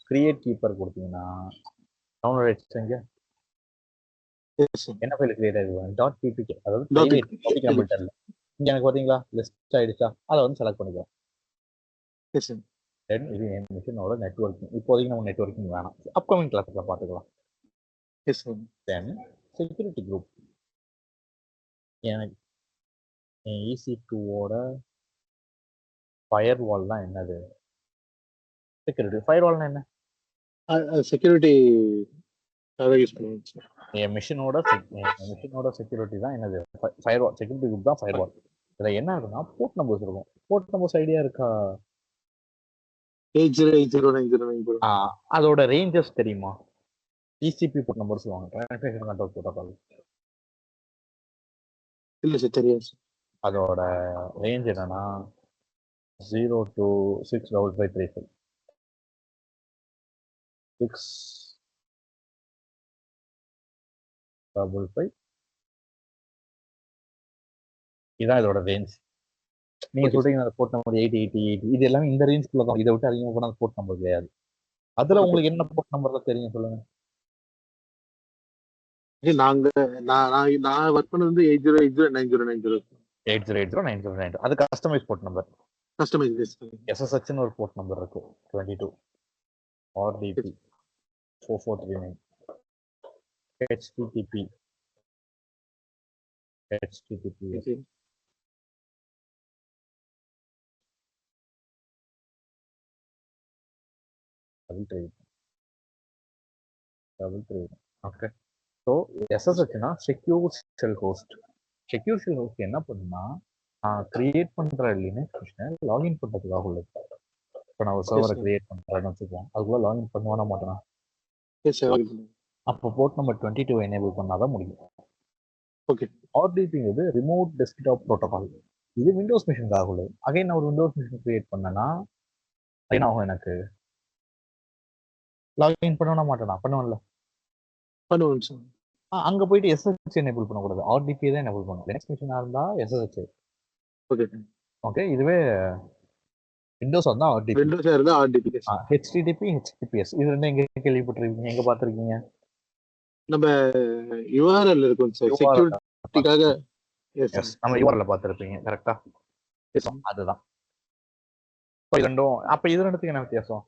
கிரியேட் கீப்பர் கொடுத்தீங்கன்னா டவுன்லோட் ஆயிடுச்சுங்க. என்ன ஃபைல் கிரியேட் ஆயிடுவாங்க, .ppk, அதாவது பிரைவேட் பப்ளிக் நம்மள்ட்ட இல்லை. இங்க எனக்கு பார்த்தீங்களா லிஸ்ட் ஆயிடுச்சா, அதை வந்து செலக்ட் பண்ணிக்கலாம். தென் இது என் மிஷினோட நெட்வொர்க்கிங். இப்போதைக்கு நம்ம நெட்வொர்க்கிங் வேணாம், அப்கமிங் கிளாஸ்ல பார்த்துக்கலாம். தென் செக்யூரிட்டி குரூப், எனக்கு EC2ஓட ஃபயர்வால் தான் என்னது, செக்யூரிட்டி. ஃபயர்வால்னா என்ன, செக்யூரிட்டி யூஸ் பண்ணுவோம். என் மிஷினோட செக்யூரிட்டி தான் என்னது, ஃபயர்வால். செக்யூரிட்டி குரூப் தான் ஃபயர்வால். இதில் என்ன இருக்குன்னா போர்ட் நம்பர்ஸ் இருக்கும். போர்ட் நம்பர்ஸ் ஐடியா இருக்கா, 80809090. அதோட ரேஞ்சஸ் தெரியுமா, TCP போர்ட் நம்பர் சொல்லுவாங்க, ட்ரான்ஸ்மிஷன் கண்ட்ரோல் ப்ரோட்டோகால். இல்ல சார், தெரியாது. அதோட ரேஞ்ச் என்னன்னா 0 to 65535. 655 இதான் இதோட ரேஞ்ச். நீங்க சொல்றீங்க அந்த போர்ட் நம்பர் 8080, இது எல்லாமே இந்த ரேஞ்ச்குள்ள தான். இதை விட்டு அதிகமாக போனால் போர்ட் நம்பர் கிடையாது. அதுல உங்களுக்கு என்ன போர்ட் நம்பர் தான் தெரியும் சொல்லுங்க. நான் ஒர்க் பண்ணது வந்து 80809090. 80809090 அது கஸ்டமைஸ் போர்ட் நம்பர். SSHன்னு ஒரு போர்ட் நம்பர் இருக்கு 22, RDP 4439, HTTP ஓகே. ஸோ SSHனா secure shell host. Secure shell host என்ன பண்ணுன்னா, கிரியேட் பண்ற லினக்ஸ் மிஷினை லாகின் பண்றதுக்காக உள்ளது. இப்போ நான் ஒரு சர்வரை கிரியேட் பண்றேன்னு வச்சுக்கோம், அதுக்குள்ள லாகின் பண்ணுவானா மாட்டேனா, அப்போ போர்ட் நம்பர் 22 எனேபிள் பண்ணாதான் முடியும். ஓகே. RDPங்கிறது ரிமோட் டெஸ்க்டாப் ப்ரோட்டோகால். இது விண்டோஸ் மிஷினுக்காக உள்ளது. அகைன் நான் ஒரு விண்டோஸ் மிஷின் கிரியேட் பண்ணேன்னா என்ன ஆகும், எனக்கு லாகின் பண்ண மாட்டேனா, பண்ணுவேன்ல. பண்ணுவோம் சார். அங்க போயிட்டு எஸ்எஸ்ஹெச் எனேபிள் பண்ணக்கூடாது, ஆர்டிபி தான் எனேபிள் பண்ணணும். லினக்ஸ் மிஷினா இருந்தா எஸ்எஸ்ஹெச். ஓகே ஓகே, இதுவே விண்டோஸ் வந்தா ஆர்டிபி. விண்டோஸ் இருந்தா ஆர்டிபி. ஹெச்டிடிபி ஹெச்டிபிஎஸ் இது ரெண்டும் எங்க கேள்விப்பட்டிருக்கீங்க, எங்க பார்த்திருக்கீங்க? நம்ம யூஆர்எல் இருக்கும் சார் செக்யூரிட்டிக்காக. எஸ், நம்ம யூஆர்எல் பார்த்திருப்பீங்க கரெக்ட்டா? அதுதான். ரெண்டும். அப்ப இது ரெண்டுத்துக்கு என்ன வித்தியாசம்?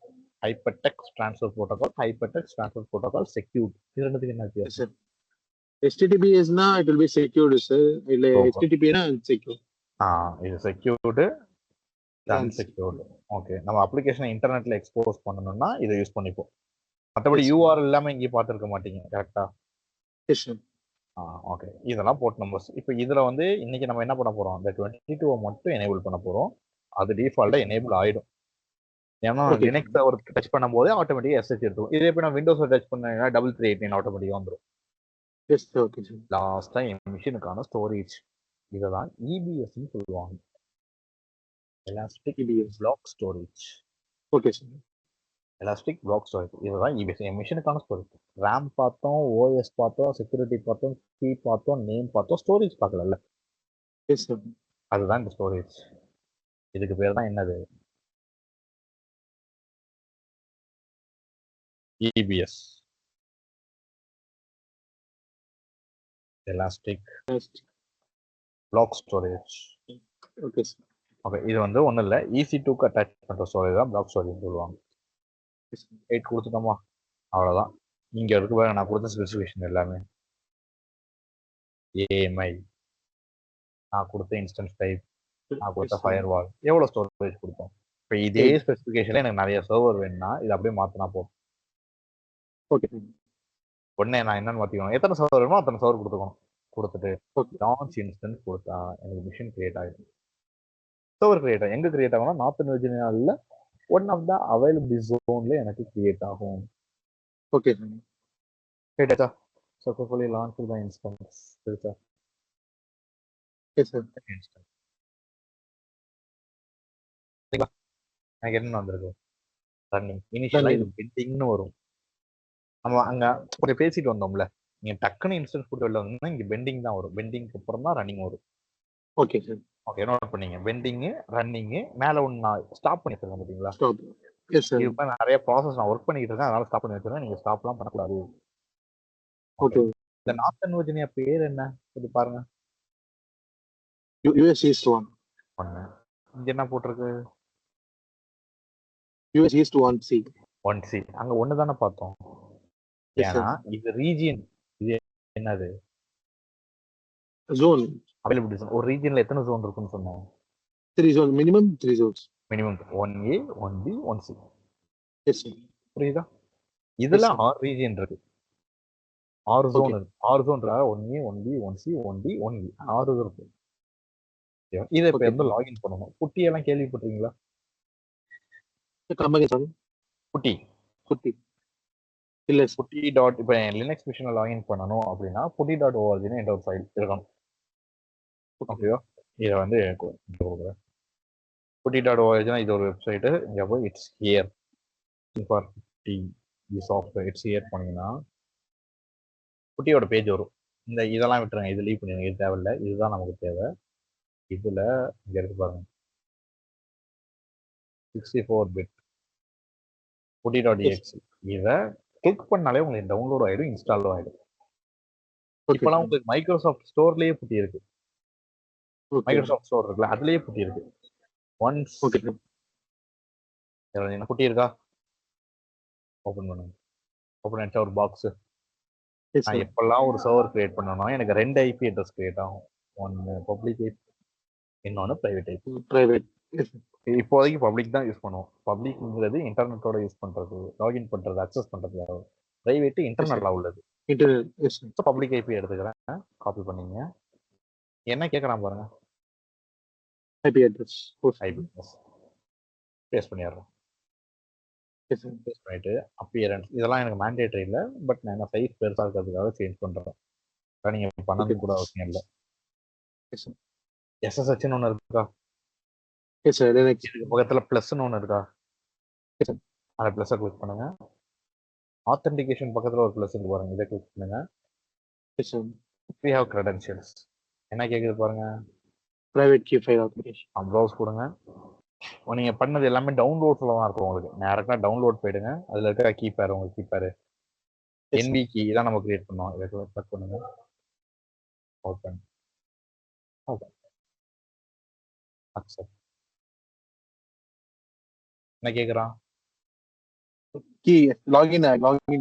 Hypertext transfer protocol, hypertext transfer protocol secured. இது ரெண்டுத்துக்கு என்ன வித்தியாசம்? HTTPS னா it will be secured sir, இல்ல HTTP னா unsecured. இது செக்யூர்டு, அன்செக்யூர்டு. ஓகே, நம்ம அப்ளிகேஷனை இன்டர்நெட்ல எக்ஸ்போஸ் பண்ணனும்னா இதை யூஸ் பண்ணிப்போம். மற்றபடி யூஆர்எல் எல்லாமே இங்கே பார்த்துருக்க மாட்டீங்க கரெக்டா? ஓகே, இதெல்லாம் போர்ட் நம்பர்ஸ். இப்போ இதுல வந்து இன்னைக்கு நம்ம என்ன பண்ண போறோம், இந்த 22 மட்டும் எனேபிள் பண்ண போறோம். அது டிஃபால்ட்டா எனேபிள் ஆயிடும். ஏன்னா லினக்ஸ் சர்வர் டச் பண்ணும்போது ஆட்டோமேட்டிக்கா எஸ்எஸ்ஹெச் எடுத்துரும். இதே இப்போ நான் விண்டோஸ் டச் பண்ணா 3389 ஆட்டோமேட்டிக்கா வந்துடும். லாஸ்டா என் மிஷினுக்கான ஸ்டோரேஜ் இதுதான் இபிஎஸ் னு சொல்லுவாங்க, elastic block storage. Okay sir, elastic block storage இதுதான் இபிஎஸ். என் மிஷினுக்கான ஸ்டோரேஜ். ரேம் பார்த்தோம், ஓஎஸ் பார்த்தோம், செக்யூரிட்டி பார்த்தோம், கீ பார்த்தோம், நேம் பார்த்தோம், ஸ்டோரேஜ் பார்க்கல. அதுதான் இந்த ஸ்டோரேஜ். இதுக்கு பேர் தான் என்னது, EBS, elastic block storage. Okay sir. Okay, இது வந்து ஒன்றும் இல்லை, EC2க்கு அட்டாச் பண்ணுற ஸ்டோரேஜ் தான் பிளாக் ஸ்டோரேஜ் சொல்லுவாங்க. 8 கொடுத்துட்டோமா, அவ்வளோதான். இங்கே இருக்கு பாருங்க, நான் கொடுத்த ஸ்பெசிஃபிகேஷன் எல்லாமே. ஏஎம்ஐ, நான் கொடுத்த இன்ஸ்டன்ஸ் டைப், நான் கொடுத்த ஃபயர்வால், எவ்வளோ ஸ்டோரேஜ் கொடுத்தோம். இப்போ இதே ஸ்பெசிஃபிகேஷனில் எனக்கு நிறைய சர்வர் வேணும்னா இதை அப்படியே மாற்றினா போதும். ஓகே, உடனே நான் என்னன்னு மாற்றிக்கணும், எத்தனை சர்வர் வேணுமோ அத்தனை சர்வர் கொடுத்துக்கணும். கொடுத்துட்டு லான்ச் இன்ஸ்டன்ஸ் கொடுத்தா எனக்கு மிஷின் கிரியேட் ஆகிடும். சர்வர் கிரியேட் ஆகும். எங்கே கிரியேட் ஆகும்னா நார்த்தன் வெர்ஜீனியாவில் ஒன் ஆஃப் த அவைலபிள் ஜோன்ல எனக்கு கிரியேட் ஆகும். ஓகே கேட்டாச்சா? Successfully launch the instance. சரிச்சா? Yes sir. இன்ஸ்டன்ஸ் சரிங்களா? எனக்கு என்ன வந்திருக்கு, ரன்னிங். இனிஷியலா இது பெண்டிங்னு வரும். நம்ம அங்க கொஞ்சம் பேசிட்டு வந்தோம்ல, நீங்க டக்குன்னு இன்ஸ்டன்ஸ் போட்டு வெளில வந்தீங்கன்னா இங்க பெண்டிங் தான் வரும். பெண்டிங்க்கு அப்புறம் தான் ரன்னிங் வரும். Okay sir. ஓகே, நோட் பண்ணீங்க. பெண்டிங்கு, ரன்னிங்கு, மேல ஒன்று நான் ஸ்டாப் பண்ணி வச்சிருக்கேன் பார்த்தீங்களா? ஸ்டாப். Yes sir. இப்போ நிறைய ப்ராசஸ் நான் ஒர்க் பண்ணிட்டு இருக்கேன், அதனால ஸ்டாப் பண்ணி வச்சிருக்கேன். நீங்க ஸ்டாப்லாம் பண்ணக்கூடாது. ஓகே. இந்த நார்த்தன் வெர்ஜீனியா பேர் என்ன இது பாருங்க. US East 1. இங்க என்ன போட்டிருக்கு? US East 1C. 1C. அங்க ஒன்று தானே பார்த்தோம். ஏன்னா இது ரீஜியன். இது என்னது? ஜோன். Availability zone. ஒரு ரீஜியன்ல எத்தனை ஜோன் இருக்குன்னு சொன்னோம்? 3 zone, minimum 3 zones. Minimum 1A 1B 1C. Yes sir. புரியுதா? இதுல 6 ரீஜியன் இருக்கு, 6 ஜோன் இருக்கு. 6 ஜோன் இருக்கா? 1A 1B 1C 1D 1E 6 இருக்கு. இதை இப்ப வந்து லாகின் பண்ணணும். புட்டி எல்லாம் கேள்விப்பட்டிருக்கீங்களா? புட்டி புட்டி இல்ல, புட்டி டாட். இப்போ லினக்ஸ் மிஷினை லாகின் பண்ணணும் அப்படின்னா putti.org என்ற ஒரு ஃபைல் இருக்கணும். ஓகேவா? இதை வந்து கொடுக்குறேன். putti.org இது ஒரு வெப்சைட்டு. இங்கே போய் it's here for Buti software, it's here பண்ணீங்கன்னா புட்டியோட பேஜ் வரும். இந்த இதெல்லாம் விட்டுருங்க, இது லீவ் பண்ணிடுங்க, இது தேவையில்லை. இதுதான் நமக்கு தேவை. இதுல இங்க இருக்கு பாருங்க, 64 பிட் putti.exe. இதை கிளிக் பண்ணாலே உங்களுக்கு டவுன்லோட் ஆயிடும், இன்ஸ்டாலும் ஆயிடும். இப்பெல்லாம் உங்களுக்கு மைக்ரோசாஃப்ட் ஸ்டோர்லயே புட்டி இருக்கு. மைக்ரோசாஃப்ட் ஸ்டோர் இருக்குல்ல, அதுலயே புட்டி இருக்கு. ஒன்ஸ் என்ன புட்டி இருக்கா, ஓபன் பண்ணுங்க. ஓபன் ஆயிடுச்சா ஒரு பாக்ஸ். நான் எப்பெல்லாம் ஒரு சர்வர் கிரியேட் பண்ணணும், எனக்கு 2 ஐபி அட்ரஸ் கிரியேட் ஆகும். ஒன்னு பப்ளிக் ஐபி, இன்னொன்னு பிரைவேட் ஐபி. பிரைவேட் இப்போதைக்கு பப்ளிக் தான் யூஸ் பண்ணுவோம். பப்ளிக்ங்கிறது இன்டர்நெட்டோட யூஸ் பண்றது, லாகின் பண்றது, அக்சஸ் பண்றது. பிரைவேட் இன்டர்னலா உள்ளது. பப்ளிக் ஐபி எடுத்துக்கிறேன், காப்பி பண்ணீங்க. என்ன கேட்கறான் பாருங்க, ஐபி அட்ரஸ். பேஸ்ட் பண்ணிடுறேன். பேஸ்ட் பண்ணிட்டு அப்பியரன்ஸ் இதெல்லாம் எனக்கு மேண்டேட்டரி இல்லை, பட் நான் என்ன சைஸ் பெருசா இருக்கிறதுக்காக சேஞ்ச் பண்றேன். நீங்க பண்ணது கூட அவசியம் இல்லை. SSHன்னு ஒன்று இருக்கா? பக்கத்துல பிளஸ்ன்னு ஒன்று இருக்கா? அந்த பிளஸ் கிளிக் பண்ணுங்க. ஆத்தென்டிகேஷன் பக்கத்துல ஒரு ப்ளஸ் இருக்கு பாருங்க, இதை கிளிக் பண்ணுங்க. Yes, sir. we have credentials. என்ன கேக்குது பாருங்க, Private key file application. Browse கொடுங்க. நீங்க பண்ணது எல்லாமே டவுன்லோட்ஸ்ல தான் இருக்கும். உங்களுக்கு டேரக்டா டவுன்லோட் போயிடுங்க. அதுல இருக்கிற கீபேர், உங்க கீபேர் Yes, sir. என்வி கீ தான் நம்ம கிரியேட் பண்ணோம். இதை கிளிக் பண்ணுங்க. Open open accept. என்ன கேக்குறான்? Key, login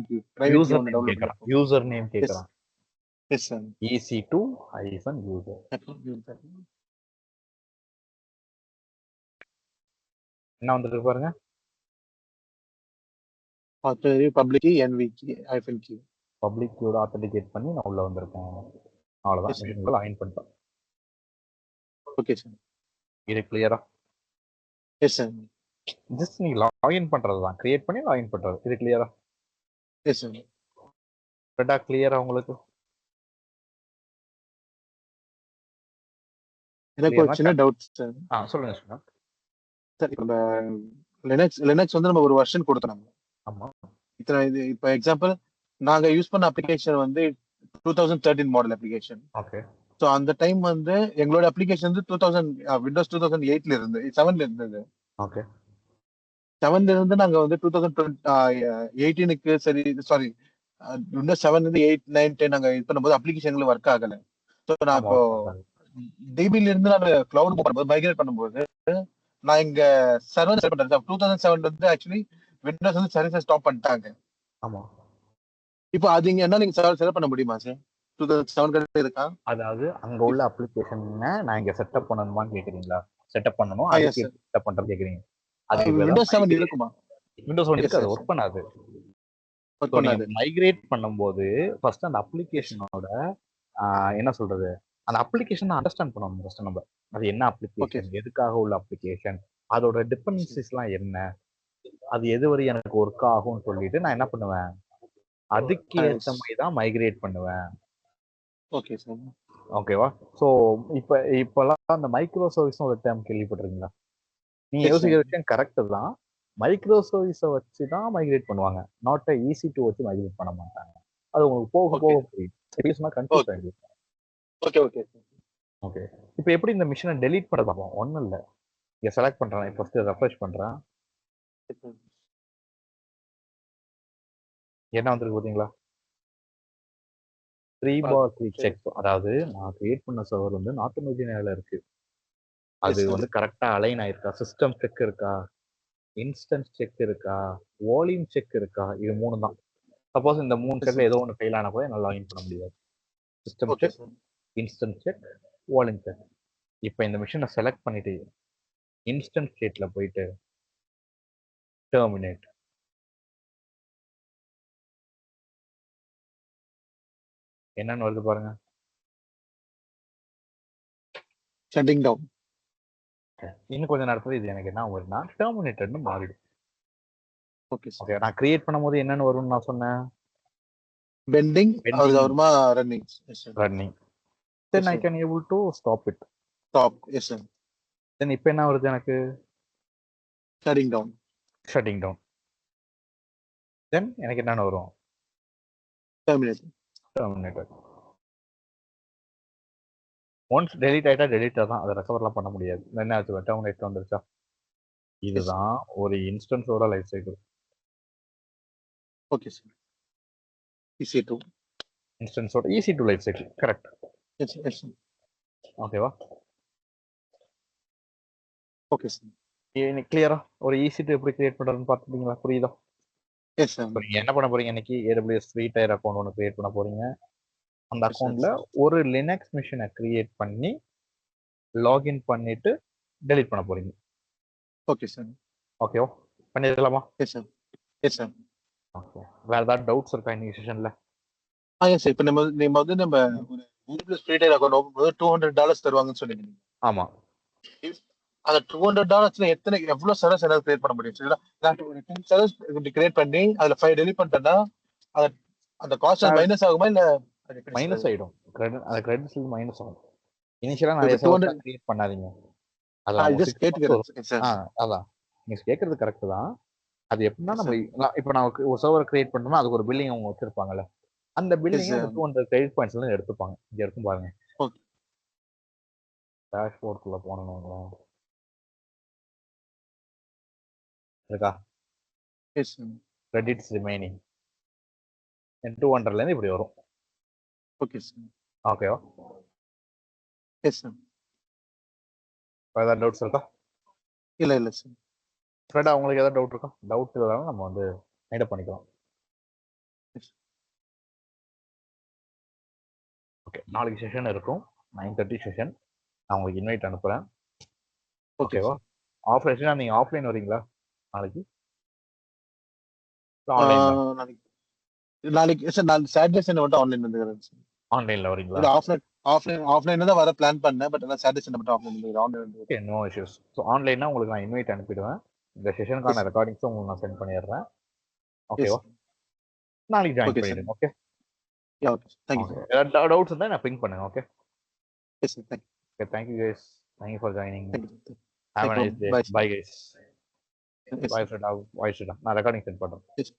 key. Private key user ஒன்னு நேம் download கேக்குறான். பண்ணிருக்கோம். User name Yes. கேக்குறான். Yes, sir. EC2 -user. என்ன வந்துருக்கு பாருங்க, Public key, NV key, hyphen key. Public கீயோட ஆத்தென்டிகேட் பண்ணி நான் உள்ள வந்திருக்கேன். அவ்வளவுதான். Yes, sir. இதுக்கு லாகின் பண்ணிட்டோம். Okay, sir. இது கிளியரா? Yes, sir. ஜஸ்ட் நீங்க லாகின் பண்றது தான், கிரியேட் பண்ணி லாகின் பண்றது. இது கிளியரா? Yes, sir. ரெட்டா கிளியரா உங்களுக்கு? எனக்கு ஒரு சின்ன டவுட் சார். சொல்லுங்க சொல்லுங்க. சார் நம்ம லினக்ஸ் வந்து நம்ம ஒரு வெர்ஷன் கொடுத்தோம் நம்ம. ஆமா. இத்தனை இது இப்போ எக்ஸாம்பிள் நாங்க யூஸ் பண்ண அப்ளிகேஷன் வந்து 2013 மாடல் அப்ளிகேஷன். ஓகே. ஸோ அந்த டைம் வந்து எங்களோட அப்ளிகேஷன் வந்து 2000 விண்டோஸ் 2008ல இருந்து 7ல இருந்தது. ஓகே. 7ல இருந்து நாங்க வந்து 2018க்கு சரி சாரி விண்டோஸ் 7ல இருந்து 8, 9, 10 நாங்க இது பண்ணும்போது அப்ளிகேஷன்ல ஒர்க் ஆகல. ஸோ நான் இப்போ டிபில இருந்து நான் கிளவுட் பண்ணும்போது மைக்ரேட் பண்ணும்போது நான் இங்க சர்வர் செட் பண்றேன். 2007 வந்து ஆக்சுவலி விண்டோஸ் வந்து சர்வீஸ் ஸ்டாப் பண்ணிட்டாங்க. ஆமா. இப்போ அது இங்க என்ன நீங்க சர்வர் செட் பண்ண முடியுமா சார்? 2007 கிட்ட இருக்கா? அதாவது அங்க உள்ள அப்ளிகேஷனை நான் இங்க செட்டப் பண்ணணுமான்னு கேக்குறீங்களா? செட்டப் பண்ணனும், அதுக்கு செட்டப் பண்றது கேக்குறீங்க. அது விண்டோஸ் 7 இருக்குமா? விண்டோஸ் 7 இருக்கு, அது வொர்க் பண்ணாது. வொர்க் பண்ணாது. மைக்ரேட் பண்ணும்போது ஃபர்ஸ்ட் அந்த அப்ளிகேஷனோட என்ன சொல்றது, அந்த அப்ளிகேஷனை அண்டர்ஸ்டாண்ட் பண்ணணும். ஃபர்ஸ்ட் நம்ம அது என்ன அப்ளிகேஷன், எதுக்காக உள்ள அப்ளிகேஷன், அதோட டிபெண்டன்சிஸ்லாம் என்ன, அது எது வரை எனக்கு ஒர்க் ஆகும்னு சொல்லிட்டு நான் என்ன பண்ணுவேன், அதுக்கு ஏற்ற மாதிரி தான் மைக்ரேட் பண்ணுவேன். Okay sir. ஓகேவா? ஸோ இப்பெல்லாம் அந்த மைக்ரோ சர்வீஸ் ஒரு டேர்ம் கேள்விப்பட்டிருக்கீங்களா? நீங்க யோசிக்கிற விஷயம் கரெக்ட் தான். மைக்ரோ சர்வீஸை வச்சு தான் மைக்ரேட் பண்ணுவாங்க, நாட் EC2 வச்சு மைக்ரேட் பண்ண மாட்டாங்க. அது உங்களுக்கு போக போக புரியும். கன்ஃபியூஸ் ஆகிடும். Okay okay okay. இப்போ எப்படி இந்த மிஷினை டெலீட் பண்ண பார்ப்போம். ஒன்றும் இல்லை, இங்கே செலக்ட் பண்ணுறேன். ஃபர்ஸ்ட் ரெஃப்ரெஷ் பண்ணுறேன். என்ன வந்துருக்கு பார்த்தீங்களா? 3 செக். அதாவது நான் கிரியேட் பண்ண சர்வர் வந்து நார்த் அமெரிக்கால இருக்கு. அது வந்து கரெக்டா அலைன் ஆயிருக்கா, சிஸ்டம் செக் இருக்கா, இன்ஸ்டன்ஸ் செக் இருக்கா, வால்யூம் செக் இருக்கா, இது 3 தான். சப்போஸ் இந்த 3 செக்ல ஏதோ ஒன்று ஃபெயில் ஆன கூட என்னால் லாகின் பண்ண முடியாது. System check, instance check, volume check. இப்போ இந்த மிஷினை செலக்ட் பண்ணிட்டு இன்ஸ்டன்ஸ் ஸ்டேட்ல போயிட்டு டெர்மினேட். என்னன்னு வருது பாருங்க, ஷட்டிங் டவுன். இன்னும் கொஞ்ச நேரத்துல இது எனக்கு என்ன வரும்னா டெர்மினேட்டட்னு மாறிடும். Okay okay. நான் கிரியேட் பண்ணும்போது என்னன்னு வரும்னு நான் சொன்னேன், பெண்டிங் அதுக்கப்புறமா running. Running. Then I can able to stop it. Stop. Yes sir. Then இப்போ என்ன வருது எனக்கு, shutting down. Shutting down. Then எனக்கு என்னன்னு வரும், டெர்மினேட். டெர்மினேட்டட். ஒன்ஸ் டெலிட் ஆயிட்டா டெலிட் தான், அதை ரெக்கவர்லாம் பண்ண முடியாது. என்ன ஆச்சு, டெர்மினேட் வந்துருச்சா? இதுதான் ஒரு இன்ஸ்டன்ஸோட life cycle. Okay sir. EC2 இன்ஸ்டன்ஸோட EC2 life cycle correct. Yes yes. ஓகேவா? Okay sir. இன்னைக்கு கிளியரா ஒரு EC2 எப்படி கிரியேட் பண்றதுன்னு பார்த்துட்டீங்களா? புரியுதா? Yes sir. நீங்க என்ன பண்ண போறீங்க, இன்னைக்கு AWS ஃப்ரீ டயர் அக்கௌண்ட் ஒன்று கிரியேட் பண்ண போறீங்க. அந்த அக்கௌண்ட்ல ஒரு லினக்ஸ் மிஷினை கிரியேட் பண்ணி லாகின் பண்ணிட்டு டெலிட் பண்ண போறீங்க. Okay sir. ஓகேவா? பண்ணிடலாமா? S sir. Yes sir. Okay. வேற ஏதாவது டவுட்ஸ் இருக்கா இன்னைக்கு செஷன்ல? Yes sir. இப்போ நம்ம வந்து நம்ம ஒரு AWS free tier account open பண்ணி $200 தருவாங்கன்னு சொன்னீங்க. ஆமா. அந்த $200 எவ்வளவு சர்வர்ஸ் எல்லாம் கிரியேட் பண்ண முடியும்? நான் ஒரு 10 சர்வர்ஸ் கிரியேட் பண்ணி அதுல 5 டெலிட் பண்ணிட்டேன்னா அந்த காஸ்ட் மைனஸ் ஆகுமா இல்ல மைனஸ் ஆயிடும்? அந்த கிரெடிட்ஸ் மைனஸ் ஆகும். இனிஷியலா நிறைய சர்வர்ஸ் கிரியேட் பண்ணாதீங்க. அதான் ஜஸ்ட் கேட்கிறேன் சார். அதான் நீங்க கேக்குறது கரெக்ட் தான். அது எப்படின்னா Yes, நம்ம sir. இப்போ நான் ஒரு சர்வர் கிரியேட் பண்ணோம்னா அதுக்கு ஒரு பில்லிங் அவங்க வச்சிருப்பாங்கல்ல, அந்த Yes, பில்லிங்கை sir. அந்த 200 கிரெடிட் பாயிண்ட்ஸ்ல இருந்து எடுத்துப்பாங்க. இங்க இருக்கும் பாருங்க, Okay. டேஷ்போர்ட்குள்ள போனோம்னா இருக்கா Yes, sir. கிரெடிட்ஸ் ரிமைனிங் 200ல இருந்து இப்படி வரும். Okay, sir. ஓகேவா? Yes, sir. ஏதாவது டவுட்ஸ் இருக்கா? இல்ல சார். ஃப்ரெண்டா உங்களுக்கு ஏதாவது டவுட் இருக்கா? டவுட் இல்லாம நம்ம வந்து மைண்ட் பண்ணிக்கலாம். ஓகே, நாளைக்கு செஷன் இருக்கும், 9:30 செஷன். நான் உங்களுக்கு இன்வைட் அனுப்புறேன். ஓகே ஓகேவா? ஆஃப்லைன் நீங்க ஆஃப்லைன் வரீங்களா நாளைக்கு? நாளைக்கு சார் நான் சாட்டர்டே சண்டே மட்டும் ஆன்லைன் வந்துக்கிறேன் சார். ஆன்லைன்ல வரீங்களா? இல்ல ஆஃப்லைன்ல தான் வர பிளான் பண்ணேன். பட் நான் சாட்டர்டே சண்டே மட்டும் ஆன்லைன் வந்துக்கிறேன். Online okay, no issues. So ஆன்லைன்னா உங்களுக்கு நான் இன்வைட் அனுப்பிடுவேன். இந்த செஷனுக்கான ரெக்கார்டிங்ஸும் உங்களுக்கு நான் சென்ட் பண்ணிடுறேன். ஓகேவா? நாளைக்கு ஜாயின் பண்ணிடுங்க. Okay, okay. Thank you sir. ஏதாவது டவுட்ஸ் இருந்தால் நான் பிங் பண்ணுங்க. Okay, yes sir. Thank you. Okay, thank you guys. Thank you for joining. Thank you. Have a nice day. Bye. Bye guys. Yes, Bye sir. Freda. Bye Freda. நான் ரெக்கார்டிங் சென்ட் பண்றேன். Yes.